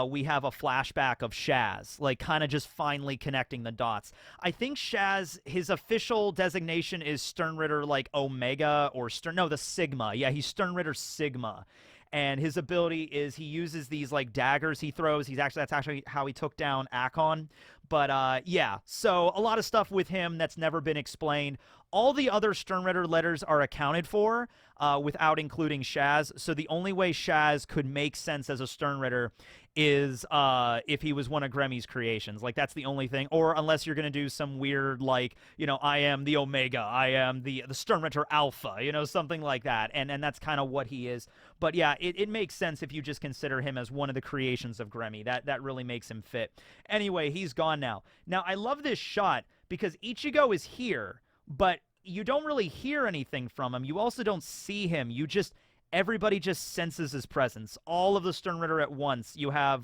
we have a flashback of Shaz, like, kind of just finally connecting the dots. I think Shaz, his official designation is Sternritter, like, Omega, or the Sigma. Yeah, he's Sternritter Sigma. And his ability is he uses these, like, daggers he throws. That's actually how he took down Akon. But, yeah, so a lot of stuff with him that's never been explained. All the other Sternritter letters are accounted for without including Shaz. So the only way Shaz could make sense as a Sternritter is if he was one of Gremmy's creations. Like, that's the only thing. Or unless you're going to do some weird, like, you know, I am the Omega, I am the Sternritter Alpha, you know, something like that. And that's kind of what he is. But yeah, it makes sense if you just consider him as one of the creations of Gremmy. That really makes him fit. Anyway, he's gone now. Now, I love this shot because Ichigo is here, but you don't really hear anything from him. You also don't see him. Everybody just senses his presence. All of the Sternritter at once. You have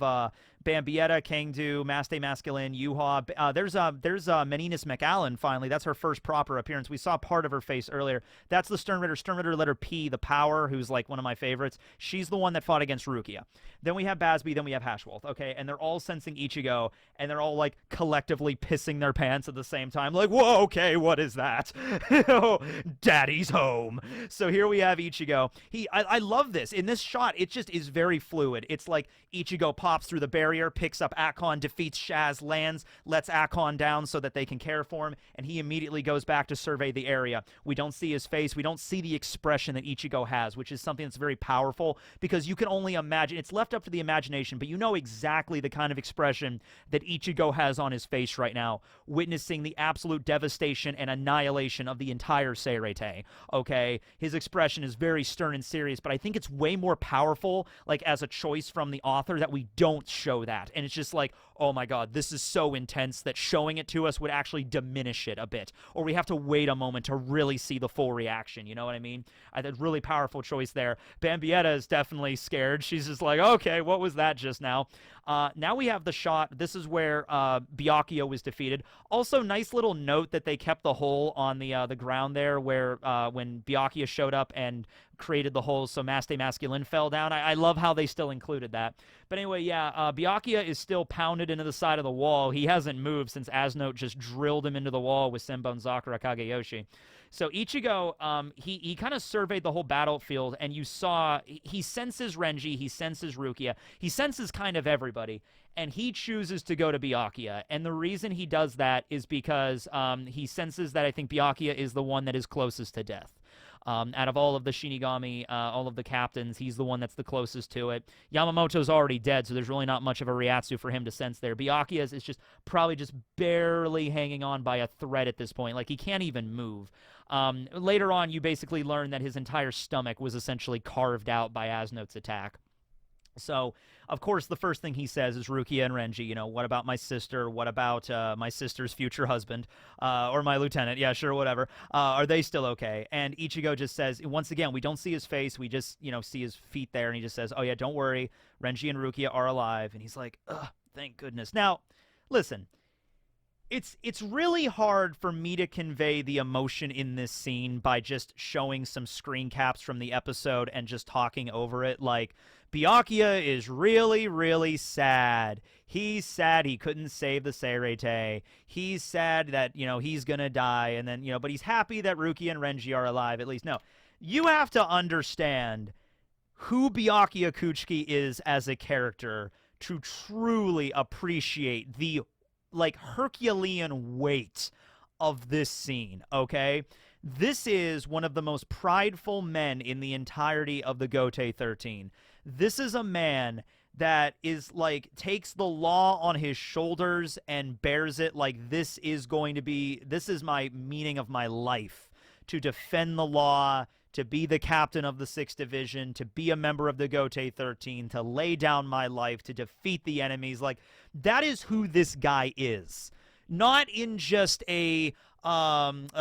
Bambietta, Kangdu, Maste Masculine, Yuha. There's Meninas McAllen, finally. That's her first proper appearance. We saw part of her face earlier. That's the Sternritter letter P, the Power, who's like one of my favorites. She's the one that fought against Rukia. Then we have Basby, then we have Hashwolf, okay? And they're all sensing Ichigo, and they're all, like, collectively pissing their pants at the same time. Like, whoa, okay, what is that? Daddy's home. So here we have Ichigo. I love this. In this shot, it just is very fluid. It's like Ichigo pops through the barrier. barrier, picks up Akon, defeats Shaz, lands, lets Akon down so that they can care for him, and he immediately goes back to survey the area. We don't see his face. We don't see the expression that Ichigo has, which is something that's very powerful because you can only imagine. It's left up to the imagination, but you know exactly the kind of expression that Ichigo has on his face right now, witnessing the absolute devastation and annihilation of the entire Seirete. Okay? His expression is very stern and serious, but I think it's way more powerful, like, as a choice from the author, that we don't show that. And it's just like, oh my god, this is so intense that showing it to us would actually diminish it a bit. Or we have to wait a moment to really see the full reaction, you know what I mean? I think really powerful choice there. Bambietta is definitely scared. She's just like, okay, what was that just now? Now we have the shot. This is where Byakuya was defeated. Also, nice little note that they kept the hole on the ground there where when Byakuya showed up and created the hole so Maste Masculine fell down. I love how they still included that. But anyway, yeah, Byakuya is still pounded into the side of the wall. He hasn't moved since Asnote just drilled him into the wall with Senbon Zakura Kageyoshi. So Ichigo, he kind of surveyed the whole battlefield, and you saw he senses Renji, he senses Rukia, he senses kind of everybody, and he chooses to go to Byakuya. And the reason he does that is because he senses that I think Byakuya is the one that is closest to death. Out of all of the Shinigami, all of the captains, he's the one that's the closest to it. Yamamoto's already dead, so there's really not much of a Ryatsu for him to sense there. Byakuya is just probably just barely hanging on by a thread at this point. Like, he can't even move. Later on, you basically learn that his entire stomach was essentially carved out by Asnote's attack. So, of course, the first thing he says is Rukia and Renji, you know, what about my sister? What about my sister's future husband? Or my lieutenant? Yeah, sure, whatever. Are they still okay? And Ichigo just says, once again, we don't see his face. We just, you know, see his feet there. And he just says, oh, yeah, don't worry. Renji and Rukia are alive. And he's like, ugh, thank goodness. Now, listen. It's really hard for me to convey the emotion in this scene by just showing some screen caps from the episode and just talking over it. Like, Byakuya is really, really sad. He's sad he couldn't save the Seirete. He's sad that, you know, he's gonna die, and then, you know, but he's happy that Rukia and Renji are alive, at least. No. You have to understand who Byakuya Kuchiki is as a character to truly appreciate the, like, Herculean weight of this scene, okay? This is one of the most prideful men in the entirety of the Gotei 13. This is a man that is, like, takes the law on his shoulders and bears it like this is my meaning of my life, to defend the law, to be the captain of the 6th Division, to be a member of the Gotei 13, to lay down my life, to defeat the enemies. Like, that is who this guy is. Not in just a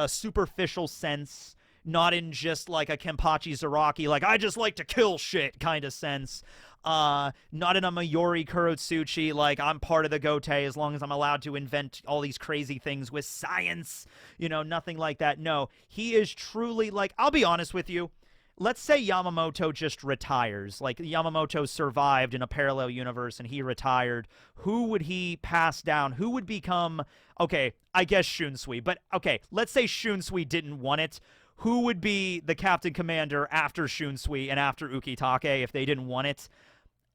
superficial sense, not in just like a Kenpachi Zaraki, like, I just like to kill shit kind of sense. Not in a Mayuri Kurotsuchi, like, I'm part of the Gotei as long as I'm allowed to invent all these crazy things with science, you know, nothing like that. No, he is truly, like, I'll be honest with you. Let's say Yamamoto just retires. Like, Yamamoto survived in a parallel universe and he retired. Who would he pass down? Who would become, okay, I guess Shunsui. But, okay, let's say Shunsui didn't want it. Who would be the captain commander after Shunsui and after Ukitake if they didn't want it?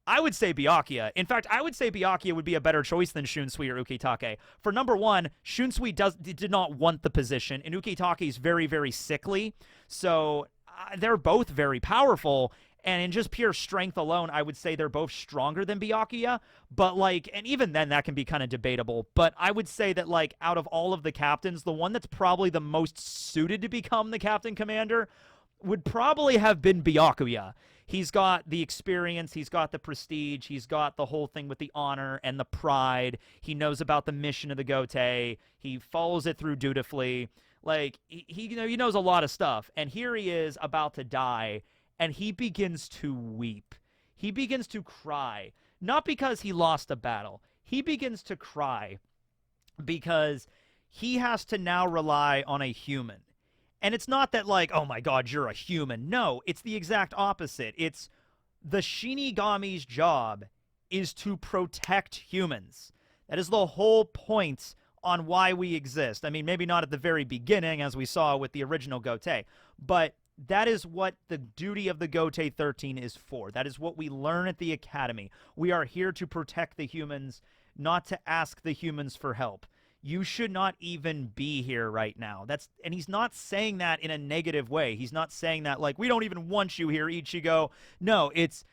I would say Byakuya. In fact, I would say Byakuya would be a better choice than Shunsui or Ukitake. For number one, Shunsui did not want the position, and Ukitake is very, very sickly. So they're both very powerful, and in just pure strength alone, I would say they're both stronger than Byakuya. But, like, and even then, that can be kind of debatable. But I would say that, like, out of all of the captains, the one that's probably the most suited to become the captain commander would probably have been Byakuya. He's got the experience, he's got the prestige, he's got the whole thing with the honor and the pride. He knows about the mission of the Gotei. He follows it through dutifully. Like, he knows a lot of stuff. And here he is about to die, and he begins to weep. He begins to cry. Not because he lost a battle. He begins to cry because he has to now rely on a human. And it's not that, like, oh my god, you're a human. No, it's the exact opposite. It's the Shinigami's job is to protect humans. That is the whole point on why we exist. I mean, maybe not at the very beginning, as we saw with the original Gotei, but That is what the duty of the Gotei 13 is for. That is what we learn at the academy. We are here to protect the humans, not to ask the humans for help. You should not even be here right now. And he's not saying that in a negative way. He's not saying that like, we don't even want you here, Ichigo. No, it's,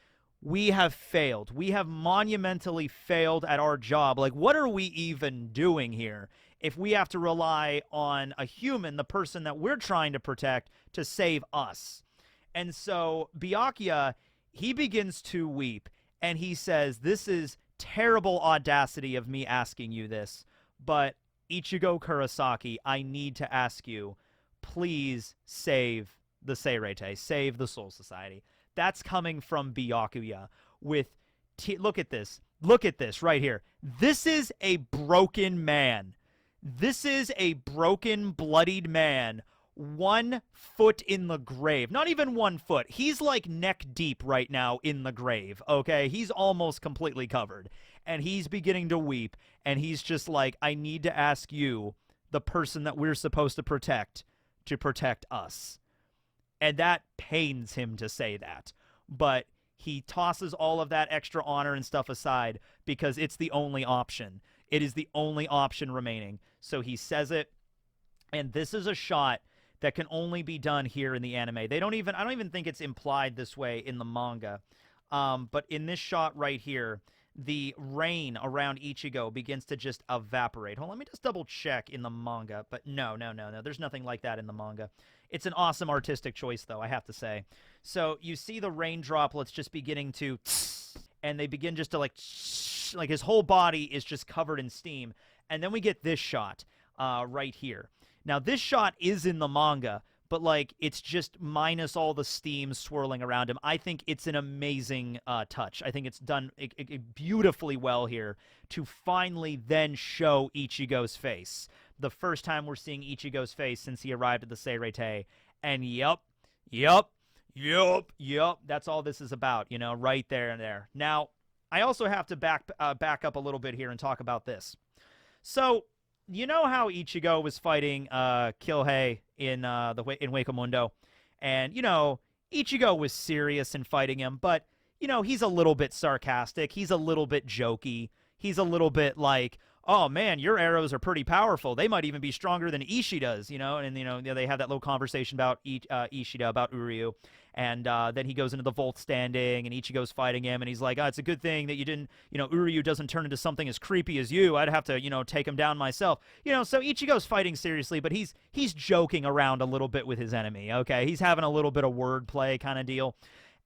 we have failed. We have monumentally failed at our job. Like, what are we even doing here if we have to rely on a human, the person that we're trying to protect, to save us? And so Byakuya, he begins to weep, and he says, this is terrible audacity of me asking you this, but Ichigo Kurosaki, I need to ask you, please save the Seirete, save the Soul Society. That's coming from Byakuya with, look at this right here. This is a broken man. This is a broken, bloodied man, 1 foot in the grave. Not even 1 foot. He's like neck deep right now in the grave, okay? He's almost completely covered. And he's beginning to weep, and he's just like, I need to ask you, the person that we're supposed to protect us. And that pains him to say that. But he tosses all of that extra honor and stuff aside because it's the only option. It is the only option remaining. So he says it, and this is a shot that can only be done here in the anime. I don't even think it's implied this way in the manga. But in this shot right here, the rain around Ichigo begins to just evaporate. Hold on, let me just double check in the manga. But no. There's nothing like that in the manga. It's an awesome artistic choice, though, I have to say. So you see the rain droplets just beginning to, and they begin just to like his whole body is just covered in steam. And then we get this shot right here. Now, this shot is in the manga, but like it's just minus all the steam swirling around him. I think it's an amazing touch. I think it's done beautifully well here to finally then show Ichigo's face. The first time we're seeing Ichigo's face since he arrived at the Seirete. And yep, that's all this is about, you know, right there and there. Now, I also have to back up a little bit here and talk about this. So, you know how Ichigo was fighting Kyohei in Wako Mundo? And, you know, Ichigo was serious in fighting him, but, you know, he's a little bit sarcastic. He's a little bit jokey. He's a little bit like, oh, man, your arrows are pretty powerful. They might even be stronger than Ishida's, you know? And, you know, they have that little conversation about Ishida, about Uryu. And then he goes into the Volt standing, and Ichigo's fighting him, and he's like, oh, it's a good thing that you didn't, you know, Uryu doesn't turn into something as creepy as you. I'd have to, you know, take him down myself. You know, so Ichigo's fighting seriously, but he's joking around a little bit with his enemy, okay? He's having a little bit of wordplay kind of deal.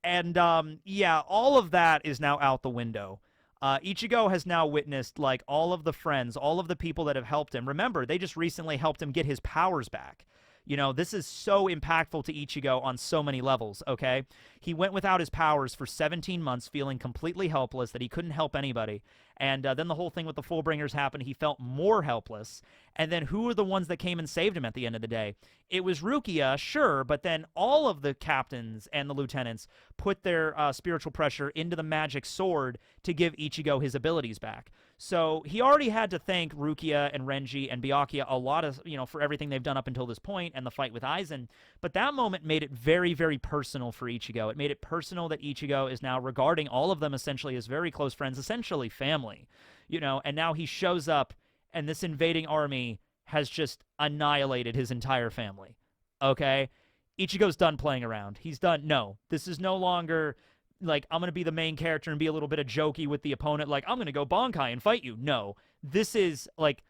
And, yeah, all of that is now out the window. Ichigo has now witnessed, like, all of the friends, all of the people that have helped him. Remember, they just recently helped him get his powers back. You know, this is so impactful to Ichigo on so many levels, okay? He went without his powers for 17 months, feeling completely helpless, that he couldn't help anybody. And then the whole thing with the Fullbringers happened. He felt more helpless. And then who were the ones that came and saved him at the end of the day? It was Rukia, sure, but then all of the captains and the lieutenants put their spiritual pressure into the magic sword to give Ichigo his abilities back. So he already had to thank Rukia and Renji and Byakuya a lot of, you know, for everything they've done up until this point and the fight with Aizen. But that moment made it very, very personal for Ichigo. It made it personal that Ichigo is now regarding all of them essentially as very close friends, essentially family, you know, and now he shows up and this invading army has just annihilated his entire family, okay? Ichigo's done playing around. He's done, no, this is no longer like, I'm going to be the main character and be a little bit of jokey with the opponent, like, I'm going to go Bankai and fight you. No, this is, like,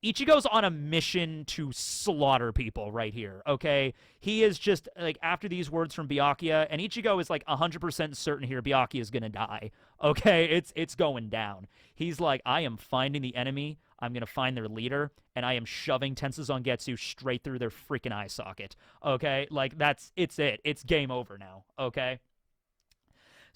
Ichigo's on a mission to slaughter people right here, okay? He is just, like, after these words from Byakuya, and Ichigo is, like, 100% certain here Byakuya is going to die, okay? It's going down. He's like, I am finding the enemy, I'm going to find their leader, and I am shoving Tensuzangetsu straight through their freaking eye socket, okay? Like, it's it. It's game over now, okay?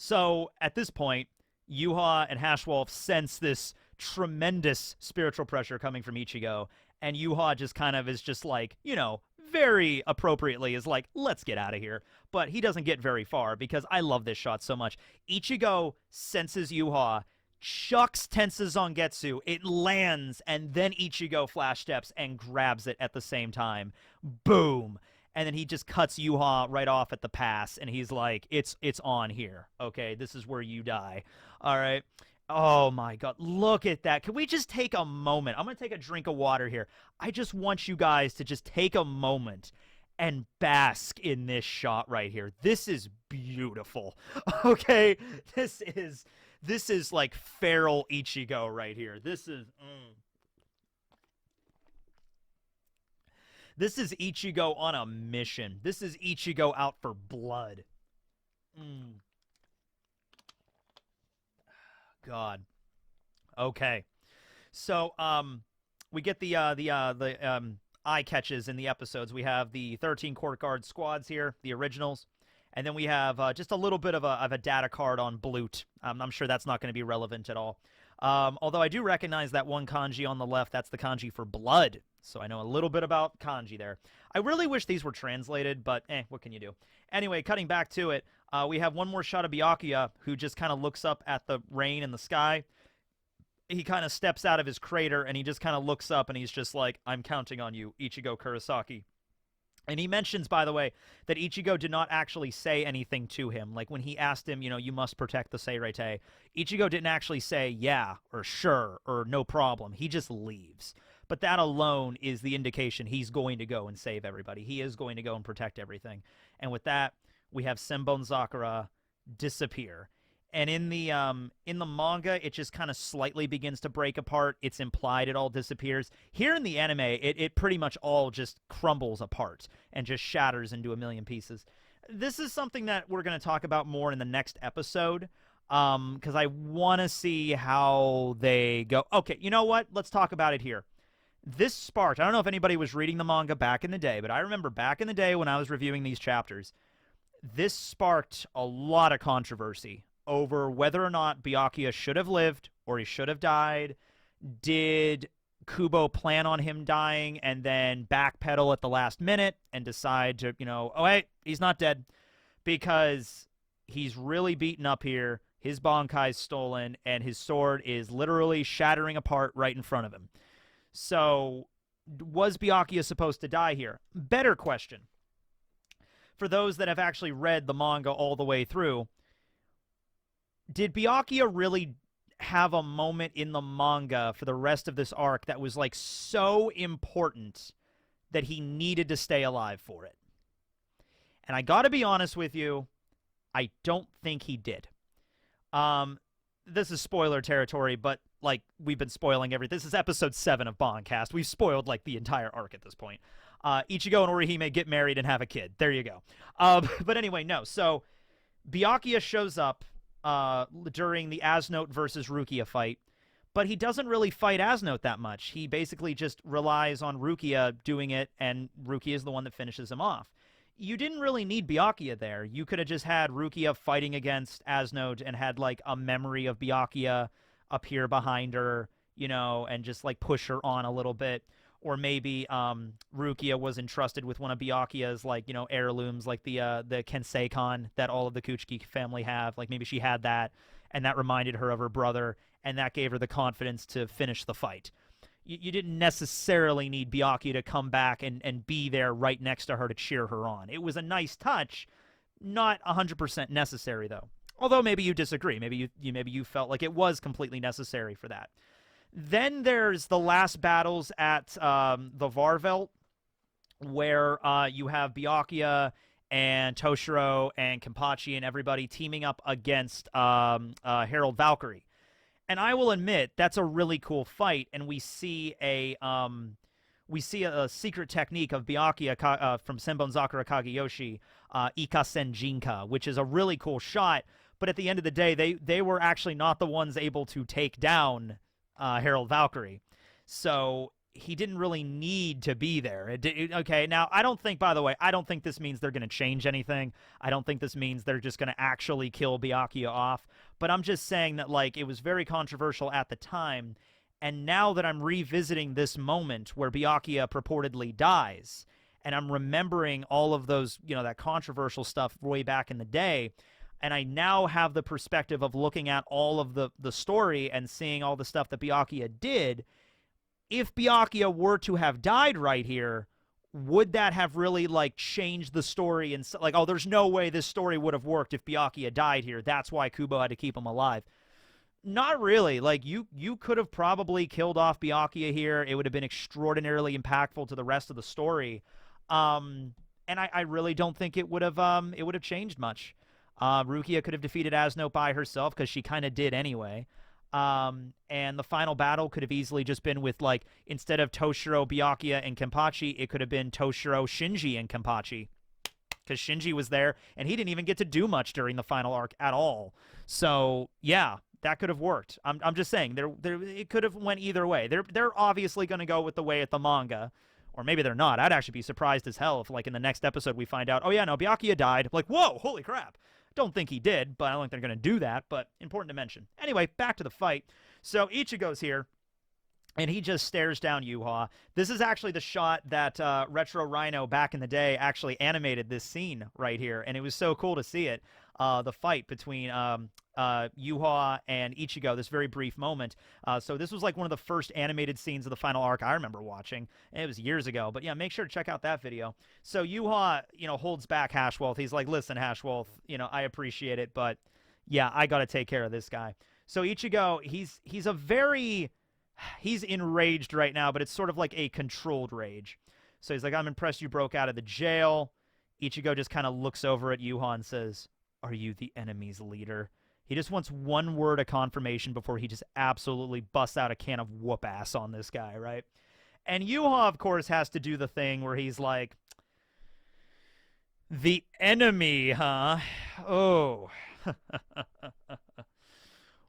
So, at this point, Yuha and Hashwolf sense this tremendous spiritual pressure coming from Ichigo, and Yuha just kind of is just like, you know, very appropriately is like, let's get out of here. But he doesn't get very far, because I love this shot so much. Ichigo senses Yuha, chucks Tensuzangetsu, it lands, and then Ichigo flash steps and grabs it at the same time. Boom! and then he just cuts Yuha right off at the pass, and he's like, it's on here. Okay, this is where you die. All right. Oh my god, look at that. Can we just take a moment? I'm going to take a drink of water here. I just want you guys to just take a moment and bask in this shot right here. This is beautiful. Okay? This is like feral Ichigo right here. This is This is Ichigo on a mission. This is Ichigo out for blood. God. Okay. So, we get the eye catches in the episodes. We have the 13 court guard squads here, the originals, and then we have just a little bit of a data card on Blute. I'm sure that's not going to be relevant at all. Although I do recognize that one kanji on the left, that's the kanji for blood. So I know a little bit about kanji there. I really wish these were translated, but what can you do? Anyway, cutting back to it, we have one more shot of Byakuya, who just kind of looks up at the rain in the sky. He kind of steps out of his crater, and he just kind of looks up, and he's just like, I'm counting on you, Ichigo Kurosaki. And he mentions, by the way, that Ichigo did not actually say anything to him. Like, when he asked him, you must protect the Seirete, Ichigo didn't actually say, yeah, or sure, or no problem. He just leaves. But that alone is the indication he's going to go and save everybody. He is going to go and protect everything. And with that, we have Senbon Sakura disappear. And in the manga, it just kind of slightly begins to break apart. It's implied it all disappears. Here in the anime, it pretty much all just crumbles apart and just shatters into a million pieces. This is something that we're going to talk about more in the next episode, because I want to see how they go. Okay, you know what? Let's talk about it here. This sparked, I don't know if anybody was reading the manga back in the day, but I remember back in the day when I was reviewing these chapters, this sparked a lot of controversy over whether or not Byakuya should have lived or he should have died. Did Kubo plan on him dying and then backpedal at the last minute and decide to, oh, wait, he's not dead, because he's really beaten up here. His Bankai's stolen, and his sword is literally shattering apart right in front of him. So, was Byakuya supposed to die here? Better question. For those that have actually read the manga all the way through, did Byakuya really have a moment in the manga for the rest of this arc that was, like, so important that he needed to stay alive for it? And I gotta be honest with you, I don't think he did. This is spoiler territory, but, like, we've been spoiling everything. This is episode 7 of BANKAST. We've spoiled, like, the entire arc at this point. Ichigo and Orihime get married and have a kid. There you go. But anyway, no. So, Byakuya shows up during the Asnote versus Rukia fight, but he doesn't really fight Asnote that much. He basically just relies on Rukia doing it, and Rukia is the one that finishes him off. You didn't really need Byakuya there. You could have just had Rukia fighting against Asnote and had, like, a memory of Byakuya appear behind her, and just, like, push her on a little bit. Or maybe Rukia was entrusted with one of Byakuya's, like, heirlooms, like the Kenseikan that all of the Kuchiki family have. Like, maybe she had that, and that reminded her of her brother, and that gave her the confidence to finish the fight. You didn't necessarily need Byakuya to come back and be there right next to her to cheer her on. It was a nice touch, not 100% necessary, though. Although maybe you disagree. Maybe you felt like it was completely necessary for that. Then there's the last battles at the Varvelt, where you have Byakuya and Toshiro and Kenpachi and everybody teaming up against Herald Valkyrie. And I will admit, that's a really cool fight, and we see a secret technique of Byakuya from Senbon Sakura Kageyoshi, Ikasen Jinka, which is a really cool shot, but at the end of the day, they were actually not the ones able to take down Herald Valkyrie. So he didn't really need to be there. Okay, now, I don't think this means they're going to change anything. I don't think this means they're just going to actually kill Byakuya off. But I'm just saying that, like, it was very controversial at the time. And now that I'm revisiting this moment where Byakuya purportedly dies, and I'm remembering all of those, that controversial stuff way back in the day, and I now have the perspective of looking at all of the story and seeing all the stuff that Byakuya did, if Byakuya were to have died right here, would that have really like changed the story and like, oh, there's no way this story would have worked if Byakuya died here, that's why Kubo had to keep him alive? Not really. Like, you could have probably killed off Byakuya here. It would have been extraordinarily impactful to the rest of the story. And I really don't think it would have changed much. Rukia could have defeated Asno by herself, because she kind of did anyway. And the final battle could have easily just been with, like, instead of Toshiro, Byakuya, and Kenpachi, it could have been Toshiro, Shinji, and Kenpachi. Because Shinji was there, and he didn't even get to do much during the final arc at all. So, yeah, that could have worked. I'm just saying, it could have went either way. They're obviously going to go with the way at the manga. Or maybe they're not. I'd actually be surprised as hell if, like, in the next episode we find out, oh, yeah, no, Byakuya died. Like, whoa, holy crap. Don't think he did, but I don't think they're going to do that, but important to mention. Anyway, back to the fight. So Ichigo's here, and he just stares down Yuha. This is actually the shot that Retro Rhino back in the day actually animated this scene right here, and it was so cool to see it. The fight between Yuha and Ichigo, this very brief moment. So this was like one of the first animated scenes of the final arc I remember watching. It was years ago, but yeah, make sure to check out that video. So Yuha, holds back Hashwolf. He's like, listen, Hashwolf, I appreciate it, but yeah, I got to take care of this guy. So Ichigo, he's enraged right now, but it's sort of like a controlled rage. So he's like, I'm impressed you broke out of the jail. Ichigo just kind of looks over at Yuha and says, are you the enemy's leader? He just wants one word of confirmation before he just absolutely busts out a can of whoop ass on this guy, right? And Yuha, of course, has to do the thing where he's like, the enemy, huh? Oh.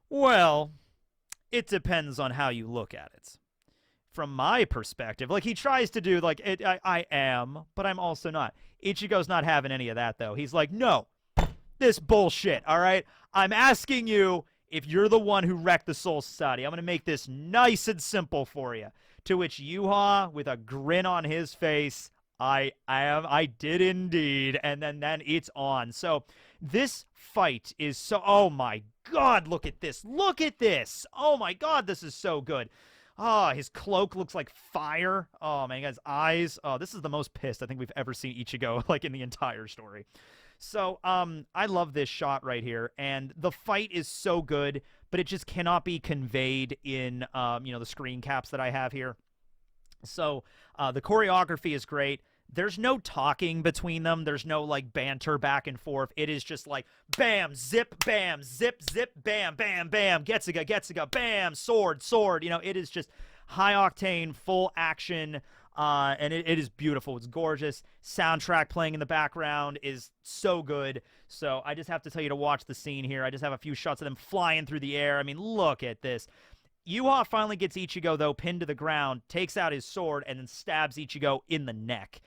Well, it depends on how you look at it. From my perspective, like, he tries to do, like, I am, but I'm also not. Ichigo's not having any of that, though. He's like, no. This bullshit, all right? I'm asking you if you're the one who wrecked the Soul Society. I'm going to make this nice and simple for you. To which Yuha, with a grin on his face, I did indeed. And then it's on. So this fight is so, oh my God, look at this. Look at this. Oh my God, this is so good. His cloak looks like fire. Oh man, his eyes. Oh, this is the most pissed I think we've ever seen Ichigo, like, in the entire story. So, I love this shot right here, and the fight is so good, but it just cannot be conveyed in, the screen caps that I have here. So, the choreography is great. There's no talking between them. There's no, like, banter back and forth. It is just like, bam, zip, zip, bam, bam, bam, Getsuga, bam, sword. It is just high-octane, full action. And it is beautiful. It's gorgeous. Soundtrack playing in the background is so good. So I just have to tell you to watch the scene here. I just have a few shots of them flying through the air. I mean, look at this. Yuha finally gets Ichigo, though, pinned to the ground, takes out his sword, and then stabs Ichigo in the neck.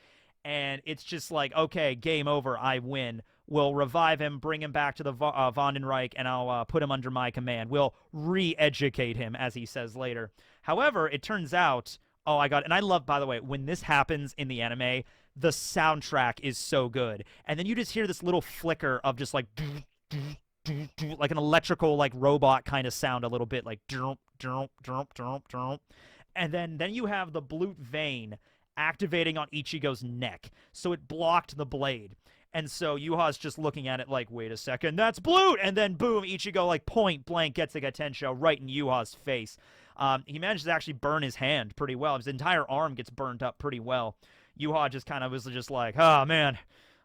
And it's just like, okay, game over. I win. We'll revive him, bring him back to the Vandenreich, and I'll put him under my command. We'll re-educate him, as he says later. However, it turns out... Oh, and I love, by the way, when this happens in the anime, the soundtrack is so good. And then you just hear this little flicker of just like an electrical, like, robot kind of sound a little bit, like and then you have the blute vein activating on Ichigo's neck. So it blocked the blade. And so Yuha's just looking at it like, wait a second, that's blute! And then boom, Ichigo, like, point blank gets a Gatensho right in Yuha's face. He manages to actually burn his hand pretty well. His entire arm gets burnt up pretty well. Yuha just kind of was just like, oh, man.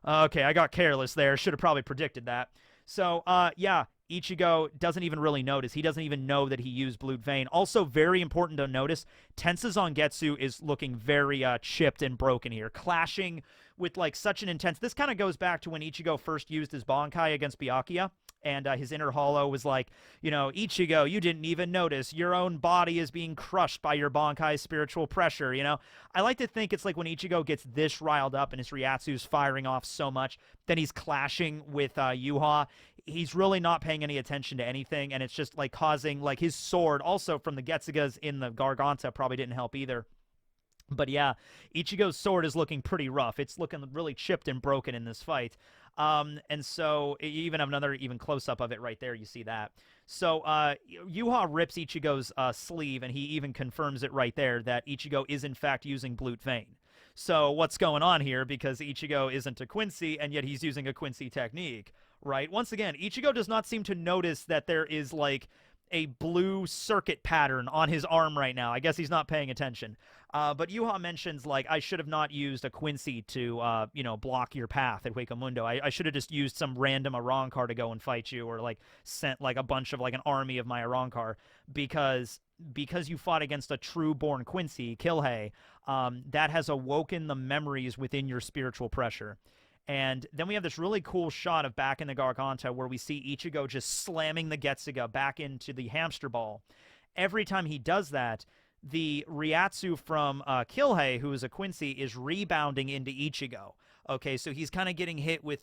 Okay, I got careless there. Should have probably predicted that. So, yeah, Ichigo doesn't even really notice. He doesn't even know that he used Blute Vein. Also, very important to notice, Tensa Zangetsu is looking very chipped and broken here. Clashing with, like, such an intense... This kind of goes back to when Ichigo first used his Bankai against Byakuya. And his inner hollow was like, Ichigo, you didn't even notice. Your own body is being crushed by your Bankai's spiritual pressure, I like to think it's like when Ichigo gets this riled up and his Ryatsu's firing off so much, then he's clashing with Yuha. He's really not paying any attention to anything, and it's just, like, causing, like, his sword, also from the Getsugas in the Garganta, probably didn't help either. But yeah, Ichigo's sword is looking pretty rough. It's looking really chipped and broken in this fight. And so you even have another even close-up of it right there. You see that. So Yuha rips Ichigo's sleeve, and he even confirms it right there that Ichigo is, in fact, using Blute Vein. So what's going on here? Because Ichigo isn't a Quincy, and yet he's using a Quincy technique, right? Once again, Ichigo does not seem to notice that there is like a blue circuit pattern on his arm right now. I guess he's not paying attention. But Yuha mentions, like, I should have not used a Quincy to, block your path at Hueco I should have just used some random Arrancar to go and fight you, or, like, sent, like, a bunch of, like, an army of my Arrancar, because you fought against a true-born Quincy, Killhei, that has awoken the memories within your spiritual pressure. And then we have this really cool shot of back in the Garganta where we see Ichigo just slamming the Getsuga back into the hamster ball. Every time he does that, the Ryatsu from Killhei, who is a Quincy, is rebounding into Ichigo. Okay, so he's kind of getting hit with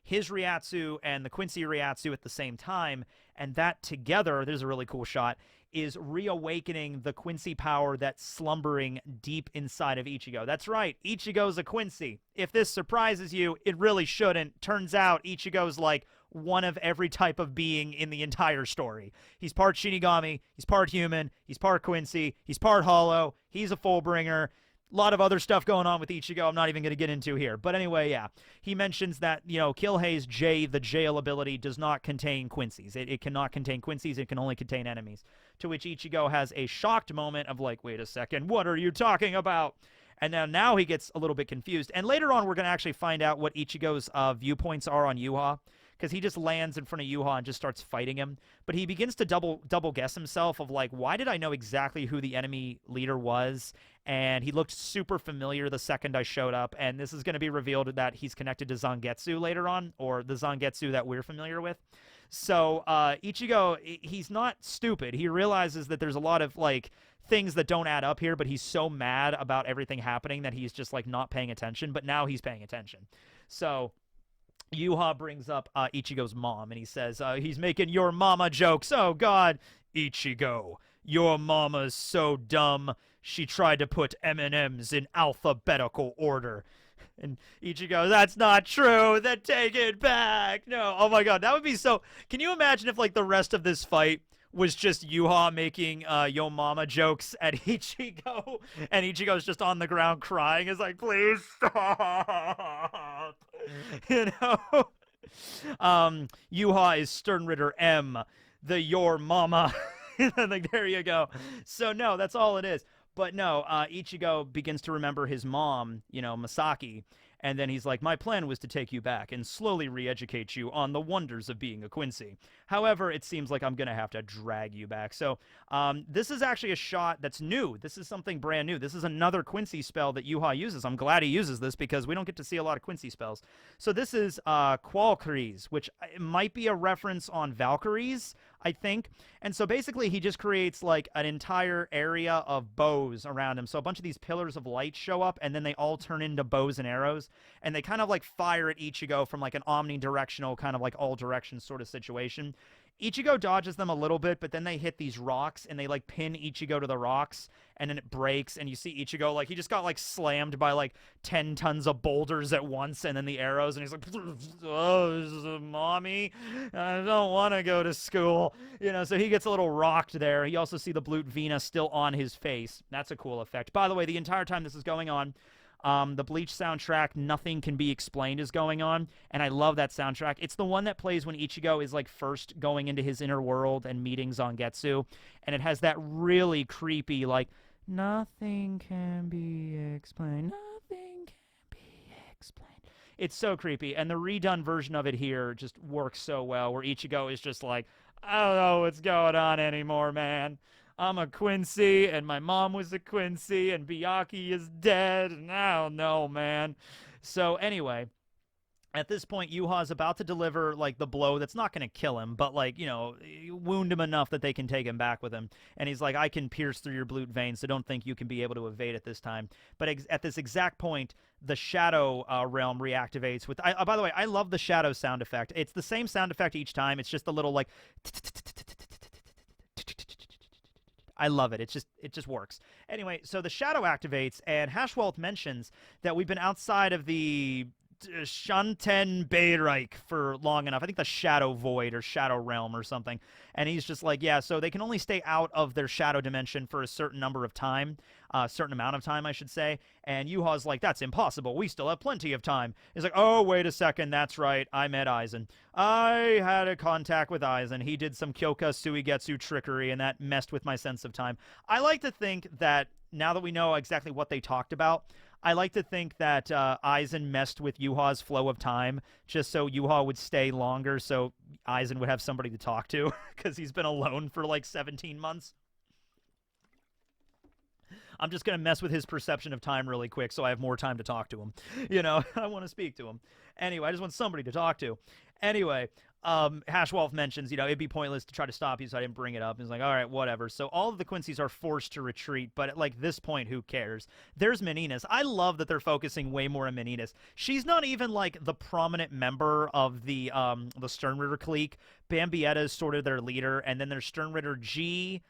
his Ryatsu and the Quincy Ryatsu at the same time, and that together, there's a really cool shot, is reawakening the Quincy power that's slumbering deep inside of Ichigo. That's right, Ichigo's a Quincy. If this surprises you, it really shouldn't. Turns out Ichigo's like one of every type of being in the entire story. He's part Shinigami, he's part human, he's part Quincy, he's part Hollow, he's a Fullbringer. A lot of other stuff going on with Ichigo I'm not even going to get into here. But anyway, yeah. He mentions that, Killhei's the jail ability, does not contain Quincy's. It cannot contain Quincy's. It can only contain enemies. To which Ichigo has a shocked moment of like, wait a second, what are you talking about? And now he gets a little bit confused. And later on, we're going to actually find out what Ichigo's viewpoints are on Yuha, because he just lands in front of Yuha and just starts fighting him. But he begins to double guess himself of like, why did I know exactly who the enemy leader was? And he looked super familiar the second I showed up. And this is going to be revealed that he's connected to Zangetsu later on, or the Zangetsu that we're familiar with. So Ichigo, he's not stupid. He realizes that there's a lot of like things that don't add up here, but he's so mad about everything happening that he's just like not paying attention. But now he's paying attention. So Yuha brings up Ichigo's mom, and he says, he's making your mama jokes. Oh, God, Ichigo, your mama's so dumb. She tried to put M&Ms in alphabetical order. And Ichigo, that's not true. Then take it back. No. Oh, my God, that would be so... Can you imagine if, like, the rest of this fight was just Yuha making yo mama jokes at Ichigo, and Ichigo's just on the ground crying. It's like, please stop. Yuha is Sternritter M, the your mama. Like, there you go. So no, that's all it is. But no, Ichigo begins to remember his mom, Masaki. And then he's like, my plan was to take you back and slowly re-educate you on the wonders of being a Quincy. However, it seems like I'm going to have to drag you back. So this is actually a shot that's new. This is something brand new. This is another Quincy spell that Yuha uses. I'm glad he uses this because we don't get to see a lot of Quincy spells. So this is Qualcries, which might be a reference on Valkyries, I think. And so basically he just creates like an entire area of bows around him. So a bunch of these pillars of light show up, and then they all turn into bows and arrows. And they kind of like fire at Ichigo from like an omnidirectional kind of like all directions sort of situation. Ichigo dodges them a little bit, but then they hit these rocks and they like pin Ichigo to the rocks, and then it breaks, and you see Ichigo like he just got like slammed by like 10 tons of boulders at once, and then the arrows, and he's like, oh, mommy, I don't want to go to school, so he gets a little rocked there. You also see the Blute Vena still on his face. That's a cool effect. By the way, the entire time this is going on, the Bleach soundtrack, Nothing Can Be Explained, is going on, and I love that soundtrack. It's the one that plays when Ichigo is like first going into his inner world and meeting Zangetsu, and it has that really creepy like, nothing can be explained, nothing can be explained. It's so creepy, and the redone version of it here just works so well, where Ichigo is just like, I don't know what's going on anymore, man. I'm a Quincy, and my mom was a Quincy, and Byakuya is dead, and I don't know, man. So anyway, at this point, Yuha's about to deliver, like, the blow that's not going to kill him, but, like, wound him enough that they can take him back with him. And he's like, I can pierce through your Blute vein, so don't think you can be able to evade it this time. But at this exact point, the Shadow realm reactivates with... by the way, I love the Shadow sound effect. It's the same sound effect each time. It's just a little, like... I love it. It just works. Anyway, so the Shadow activates, and Hashwalt mentions that we've been outside of the Shanten Beirike for long enough. I think the Shadow Void or Shadow Realm or something. And he's just like, yeah, so they can only stay out of their shadow dimension for a certain number of time, certain amount of time, I should say. And Yuha's like, that's impossible. We still have plenty of time. He's like, oh, wait a second. That's right. I met Aizen. I had a contact with Aizen. He did some Kyoka Suigetsu trickery, and that messed with my sense of time. I like to think that now that we know exactly what they talked about, I like to think that Aizen messed with Yuha's flow of time just so Yuha would stay longer so Aizen would have somebody to talk to because he's been alone for like 17 months. I'm just going to mess with his perception of time really quick so I have more time to talk to him. You know, I want to speak to him. Anyway, I just want somebody to talk to. Anyway, Hashwolf mentions, you know, it'd be pointless to try to stop you, so I didn't bring it up. He's like, all right, whatever. So all of the Quincy's are forced to retreat, but at like this point, who cares? There's Meninas. I love that they're focusing way more on Meninas. She's not even like the prominent member of the Sternritter clique. Bambietta is sort of their leader, and then there's Sternritter G,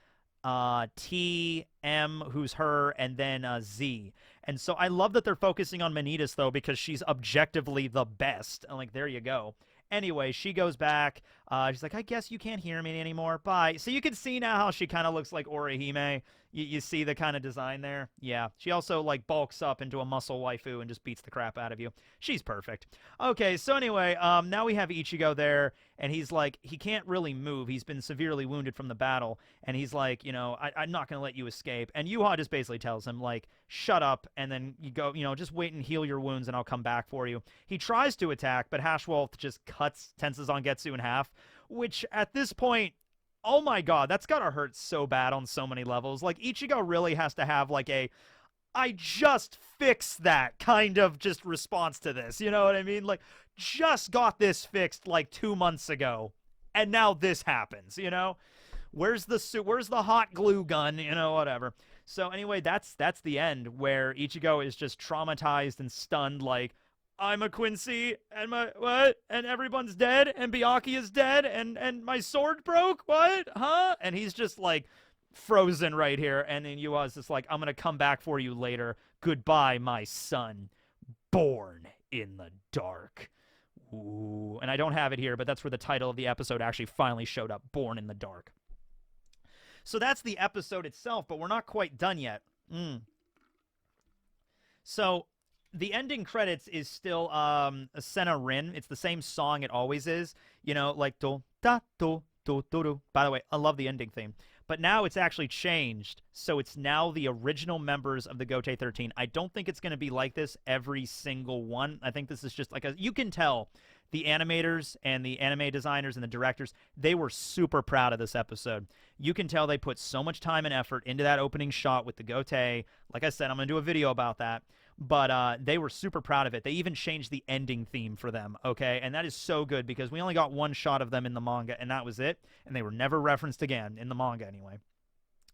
T, M, who's her, and then Z. And so I love that they're focusing on Meninas, though, because she's objectively the best. And like, there you go. Anyway, she goes back. She's like, I guess you can't hear me anymore. Bye. So you can see now how she kind of looks like Orihime. You see the kind of design there? Yeah. She also, like, bulks up into a muscle waifu and just beats the crap out of you. She's perfect. Okay, so anyway, now we have Ichigo there, and he's like, he can't really move. He's been severely wounded from the battle, and he's like, you know, I'm not going to let you escape. And Yuha just basically tells him, like, shut up, and then you go, you know, just wait and heal your wounds, and I'll come back for you. He tries to attack, but Hashwolf just cuts Tensazangetsu in half, which at this point, oh my god, that's gotta hurt so bad on so many levels. Like, Ichigo really has to have, like, I just fixed that kind of just response to this, you know what I mean? Like, just got this fixed, like, 2 months ago, and now this happens, you know? Where's the hot glue gun, you know, whatever. So anyway, that's the end, where Ichigo is just traumatized and stunned, like, I'm a Quincy, and and everyone's dead, and Byakuya is dead, and my sword broke, what, huh? And he's just, like, frozen right here, and then Yua's just like, I'm gonna come back for you later, goodbye, my son, born in the dark. Ooh, and I don't have it here, but that's where the title of the episode actually finally showed up, Born in the Dark. So that's the episode itself, but we're not quite done yet. So the ending credits is still Senna Rin. It's the same song it always is. You know, like do da do do do do. By the way, I love the ending theme. But now it's actually changed, so it's now the original members of the Gotei 13. I don't think it's going to be like this every single one. I think this is just like you can tell the animators and the anime designers and the directors, they were super proud of this episode. You can tell they put so much time and effort into that opening shot with the Gotei. Like I said, I'm going to do a video about that. But they were super proud of it. They even changed the ending theme for them, okay? And that is so good because we only got one shot of them in the manga, and that was it. And they were never referenced again, in the manga anyway.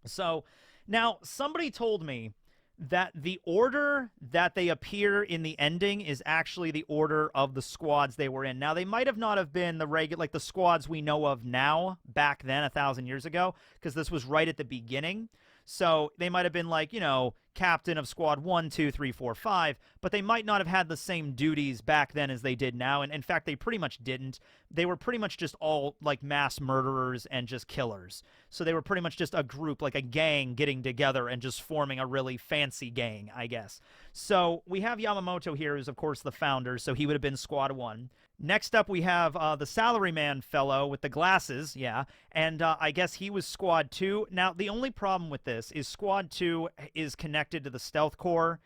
So, now, somebody told me that the order that they appear in the ending is actually the order of the squads they were in. Now, they might have not have been like the squads we know of now, back then, 1,000 years ago, because this was right at the beginning. So they might have been like, you know, captain of squad 1, 2, 3, 4, 5, but they might not have had the same duties back then as they did now. And in fact, they pretty much didn't. They were pretty much just all like mass murderers and just killers. So they were pretty much just a group, like a gang getting together and just forming a really fancy gang, I guess. So we have Yamamoto here, who's of course the founder. So he would have been squad 1. Next up, we have the salaryman fellow with the glasses, yeah, and I guess he was Squad 2. Now, the only problem with this is Squad 2 is connected to the Stealth Corps,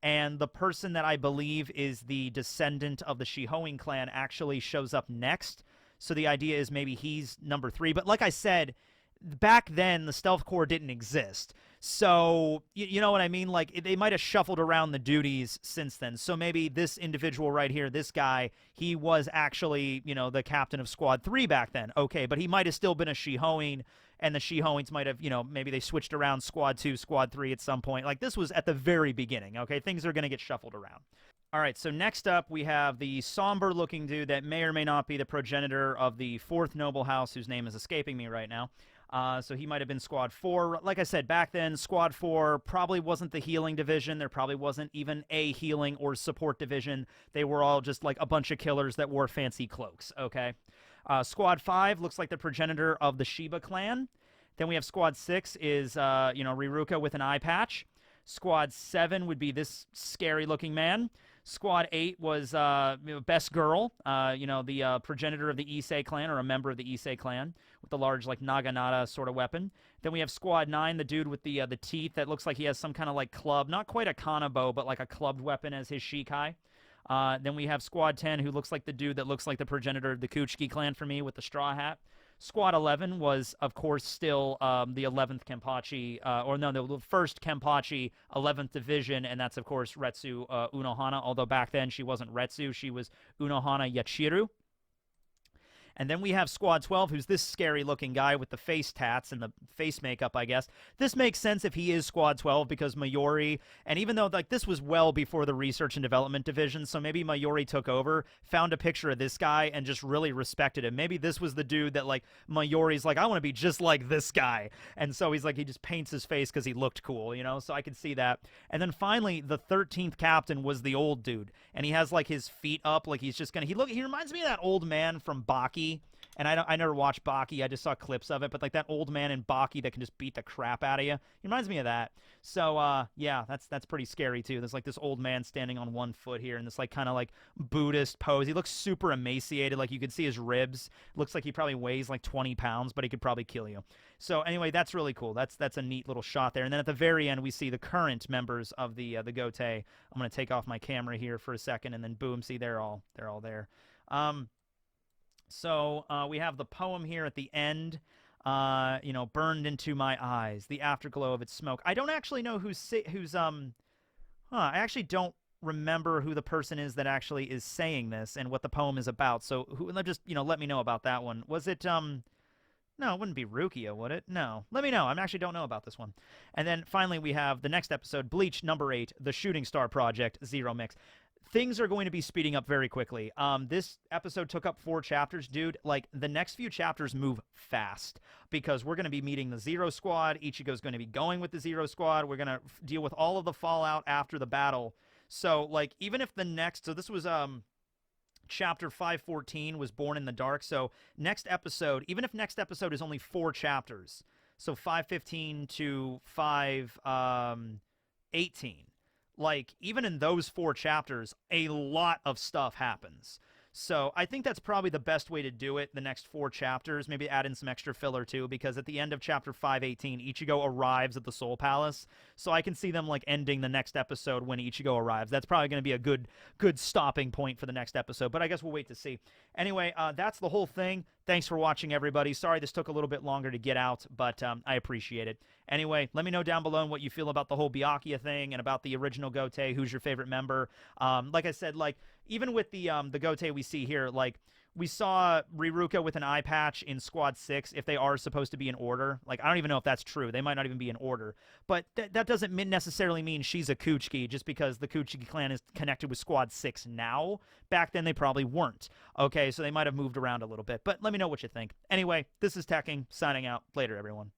and the person that I believe is the descendant of the Shihoin clan actually shows up next, so the idea is maybe he's number 3. But like I said, back then, the Stealth Corps didn't exist. So, you know what I mean? Like, they might have shuffled around the duties since then. So maybe this individual right here, this guy, he was actually, you know, the captain of Squad 3 back then. Okay, but he might have still been a Shihoin, and the Shihoins might have, you know, maybe they switched around Squad 2, Squad 3 at some point. Like, this was at the very beginning, okay? Things are going to get shuffled around. All right, so next up, we have the somber-looking dude that may or may not be the progenitor of the 4th noble house, whose name is escaping me right now. So he might have been Squad 4. Like I said, back then, Squad 4 probably wasn't the healing division. There probably wasn't even a healing or support division. They were all just like a bunch of killers that wore fancy cloaks, okay? Squad 5 looks like the progenitor of the Shiba clan. Then we have Squad 6 is, Riruka with an eye patch. Squad 7 would be this scary-looking man. Squad 8 was Best Girl, the progenitor of the Issei clan, or a member of the Issei clan, with the large, like, Naginata sort of weapon. Then we have Squad 9, the dude with the teeth that looks like he has some kind of, like, club. Not quite a kanabo, but like a clubbed weapon as his Shikai. Then we have Squad 10, who looks like the dude that looks like the progenitor of the Kuchiki clan for me with the straw hat. Squad 11 was, of course, still the 11th Kenpachi, the 1st Kenpachi 11th Division, and that's, of course, Retsu Unohana, although back then she wasn't Retsu, she was Unohana Yachiru. And then we have Squad 12, who's this scary-looking guy with the face tats and the face makeup, I guess. This makes sense if he is Squad 12 because Mayuri, and even though like this was well before the Research and Development Division, so maybe Mayuri took over, found a picture of this guy, and just really respected him. Maybe this was the dude that like Mayuri's like, I want to be just like this guy. And so he's like, he just paints his face because he looked cool, you know? So I can see that. And then finally, the 13th captain was the old dude. And he has like his feet up, like he's just gonna, he reminds me of that old man from Baki. And I never watched Baki. I just saw clips of it. But like that old man in Baki that can just beat the crap out of you. He reminds me of that. So, yeah, that's pretty scary, too. There's like this old man standing on one foot here in this like kind of like Buddhist pose. He looks super emaciated. Like you could see his ribs. Looks like he probably weighs like 20 pounds, but he could probably kill you. So anyway, that's really cool. That's a neat little shot there. And then at the very end, we see the current members of the Gotei. I'm going to take off my camera here for a second, and then boom, see, they're all there. So we have the poem here at the end, burned into my eyes, the afterglow of its smoke. I don't actually know I actually don't remember who the person is that actually is saying this and what the poem is about. So let me know about that one. Was it, no, it wouldn't be Rukia, would it? No. Let me know. I actually don't know about this one. And then finally we have the next episode, Bleach number 8, The Shooting Star Project, Zero Mix. Things are going to be speeding up very quickly. This episode took up 4 chapters, dude. Like, the next few chapters move fast because we're going to be meeting the Zero Squad. Ichigo's going to be going with the Zero Squad. We're going to deal with all of the fallout after the battle. So, like, even if so this was, chapter 514 was Born in the Dark. So, next episode, even if next episode is only 4 chapters, so 515 to 518. Like, even in those 4 chapters, a lot of stuff happens. So I think that's probably the best way to do it, the next 4 chapters. Maybe add in some extra filler, too, because at the end of chapter 518, Ichigo arrives at the Soul Palace. So I can see them, like, ending the next episode when Ichigo arrives. That's probably going to be a good stopping point for the next episode, but I guess we'll wait to see. Anyway, that's the whole thing. Thanks for watching, everybody. Sorry this took a little bit longer to get out, but I appreciate it. Anyway, let me know down below what you feel about the whole Byakuya thing and about the original Gotei. Who's your favorite member? Like I said, like, even with the Gotei we see here, like, we saw Riruka with an eye patch in Squad 6 if they are supposed to be in order. Like, I don't even know if that's true. They might not even be in order. But that doesn't necessarily mean she's a Kuchiki just because the Kuchiki clan is connected with Squad 6 now. Back then, they probably weren't. Okay, so they might have moved around a little bit. But let me know what you think. Anyway, this is Tekking, signing out. Later, everyone.